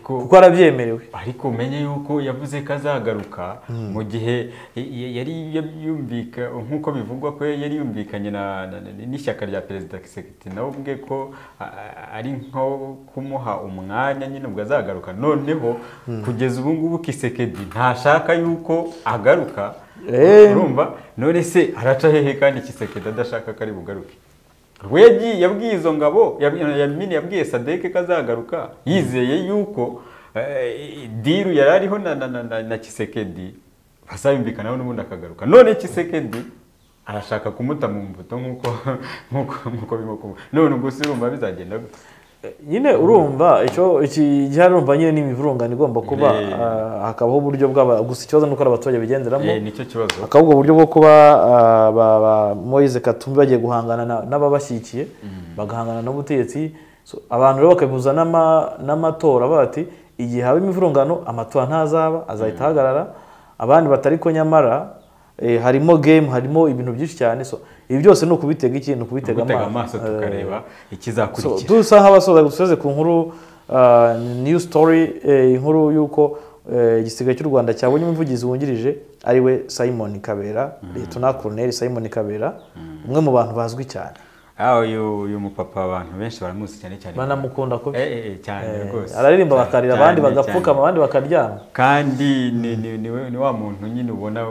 kuko arabyemerewe. ariko umenye yuko yavuze ko azagaruka mu gihe yari yumvika nk'uko bivugwa ko yari yumvikanye n'ishyaka rya perezida Kisekedi nawe ubwe ko ari nko kumuha umwanya nyine ubwo azagaruka. Noneho kugeza ubu ngubu Kisekedi ntashaka yuko agaruka, urumva none se araca hehe kandi Kisekedi adashaka ko ari bugaruke? Rwegi yabwiye izo ngabo yabwiye Sadeke ko azagaruka yizeye yuko diru yari ariho na Kisekedi basabimvikanaho n'ubundi akagaruka. None Kisekedi arashaka kumuta mu mbuto nk'uko bimo kuba. None ubwo se urumva bizagenda gute? Nyine urumva iki cyarumva nyine n'imivurungano igomba kuba hakabaho uburyo gusa ikibazo nuko abaturage bigenderamo. Nicyo kibazo. Akabwo uburyo bwo kuba Moise Katumbi bagiye guhangana n'ababashyikiye bagahangana n'ubutegetsi. Abantu rero bakabihuza n'amatora bati igihe haba imivurungano amatora ntazaba azahita ahagarara, abandi batari ko nyamara harimo game, harimo ibintu byinshi cyane. So ibi byose no kubitega ikintu kubitega amaso tukareba ikizakurikira. Dusa nk'abasoza gusoze ku nkuru new story, inkuru yuko igisigaye cy'u Rwanda cyabonye umuvugizi wungirije ariwe Simon Kabera, Lieutenant Colonel Simon Kabera, umwe mu bantu bazwi cyane. Uyu mupapa abantu benshi baramuzi cyane banamukunda ko cyane rwose. Araririmba bakarira, abandi bagapfukama, abandi bakaryama, kandi ni wa muntu nyine ubona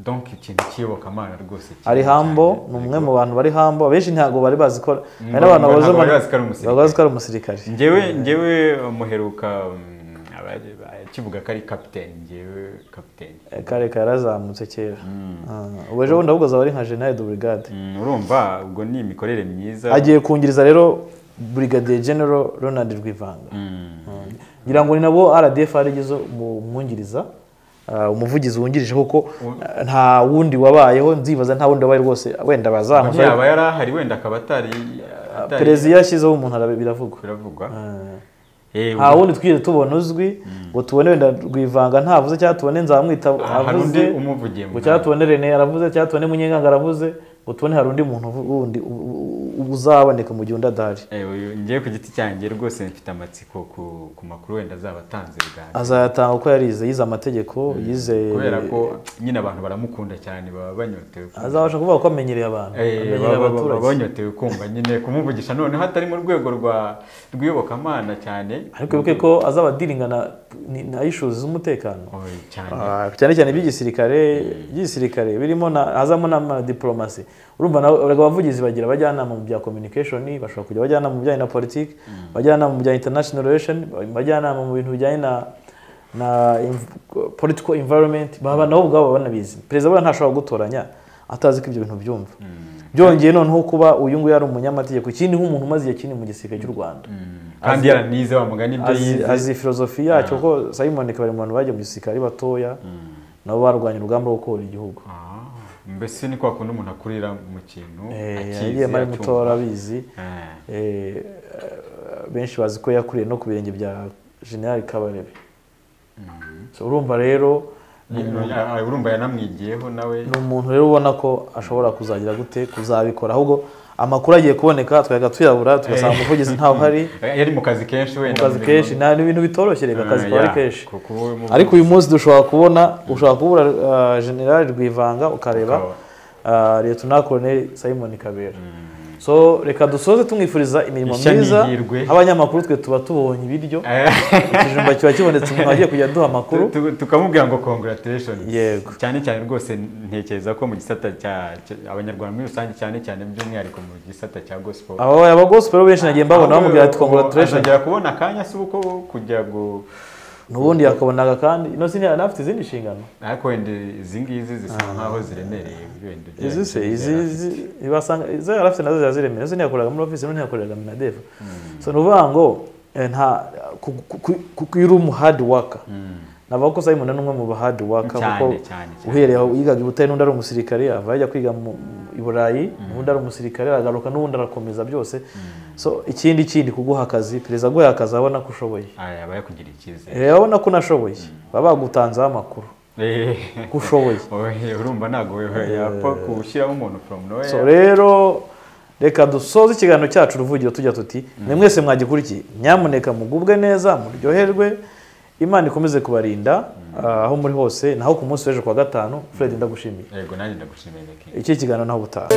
donc ikintu kiyobokamana rwose. Ari hambo, ni umwe mu bantu bari hambo, abenshi ntago bari bazi ko hari n'abantu bazi ko ari umusirikare. Njyewe muheruka kivuga ko ari captain, njyewe captain kare yarazamutse kera. Ubu ejo bundi ahubwo azaba ari nka General de Brigade. Urumva ubwo ni imikorere myiza. Agiye kungiriza rero Brigadier General Ronald Rwivanga. Ngira ngo ni nabo RDF arigizo umwungiriza, umuvugizi wungirije kuko nta wundi wabayeho, nzibaza nta wundi wabaye rwose, wenda bazamuza yaba yarahari wenda akaba atari perezida yashyizeho umuntu biravugwa. Nta wundi twigeze tubona uzwi ngo tubone wenda Rwivanga ntavuze cyangwa tubone Nzamwita avuze, ngo cyangwa tubone René aravuze, cyangwa tubone Munyenganga aravuze, ngo tubone hari undi muntu wundi uzaboneka mu gihe undi adahari. Ngiye ku giti cyanjye rwose mfite amatsiko ku makuru wenda azabatanze Uganda. Azayatanga uko yize amategeko, yize kubera ko nyine abantu baramukunda cyane, baba banyotewe. Azabasha kuvuga ko amenyereye abantu, banyotewe kumva nyine kumuvugisha noneho hatari mu rwego rw'iyobokamana cyane, ariko wibuke ko azaba diringana na issues z'umutekano cyane cyane by'igisirikare birimo hazamo na diplomasi. Urumva abavugizi bagira abajyanama mu bya communication, bashobora kujya bajyanama mu bijyanye na politics, bajyanama mu bya international relation, bajyanama mu bintu bijyanye na political environment. Baba nabo ubwabo banabizi. Perezida bwa ntashobora gutoranya atazi ko ibyo bintu byumva. Byongeye noneho kuba uyu nguyu ari umunyamategeko, ikindi nk'umuntu umaze igihe kinini mu gisirikare cy'u Rwanda, kandi yaranize wa mugani ibyo yize, azi filozofi yacyo ko Simon Kabera mu bantu bagiye mu gisirikare batoya nabo barwanya urugamba rwo kubohora igihugu. Mbese ni kwa kundi umuntu akurira mu kintu yagiye mari mutora abizi. Benshi bazi ko yakuriye no ku birenge bya General Kabarebe. So urumva rero urumva yanamwigiyeho nawe, ni umuntu rero ubona ko ashobora kuzagira gute kuzabikora. Ahubwo amakuru agiye kuboneka twaga tuyabura, tugasanga umuvugizi ntaho hari, yari mu kazi kenshi wenda mu kazi kenshi, nta ibintu bitoroshye reka akazi kari kenshi. Ariko uyu munsi dushobora kubura General Rwivanga ukareba Lieutenant Colonel Simon Kabera. So reka dusoze tumwifuriza imirimo myiza. Abanyamakuru twe tuba tubonye ibiryo, ikijumba kiba kibonetse, umuntu agiye kujya duha amakuru tukamubwira ngo congratulations. Yego, cyane rwose ntekereza ko mu gisata cya abanyarwanda muri rusange cyane by'umwihariko mu gisata cya gospel, aba gospel benshi nagiye mbabona bamubwira ati congratulations. Azagera kubona akanya se uko kujya nubundi yakabonaga kandi ino sini anafite izindi nshingano, ariko wende izingizi zisa nkaho ziremereye wende izi ibasanga izo yarafite nazo zaziremereye. Izo ntiyakoraga muri office, none yakoraga mu Nadef. So nuvuga ngo nta kuyiru hard worker. Navuga ko Simon n'umwe mu hard worker kuko uhereye yigaga ubutari n'undi ari umusirikare, avajya kwiga mu Iburayi, n'undi ari umusirikare agaruka, n'undi arakomeza byose. So ikindi kuguha akazi, perezida guha akazi abona ko ushoboye, aba yakugira icyizere, abona ko nashoboye, baba bagutanzaho amakuru kushoboye. Urumva nago yapfa kushyiraho umuntu from nowhere. So rero reka dusoze ikiganiro cyacu Ruvugiro tujya tuti mwe mwese mwagikurikiye nyamuneka mugubwe neza muryoherwe Imana ikomeze kubarinda aho muri hose naho ku munsi w'ejo kwa gatanu Fred ndagushimiye yego nanjye ndagushimiye iki kiganiro naho butaha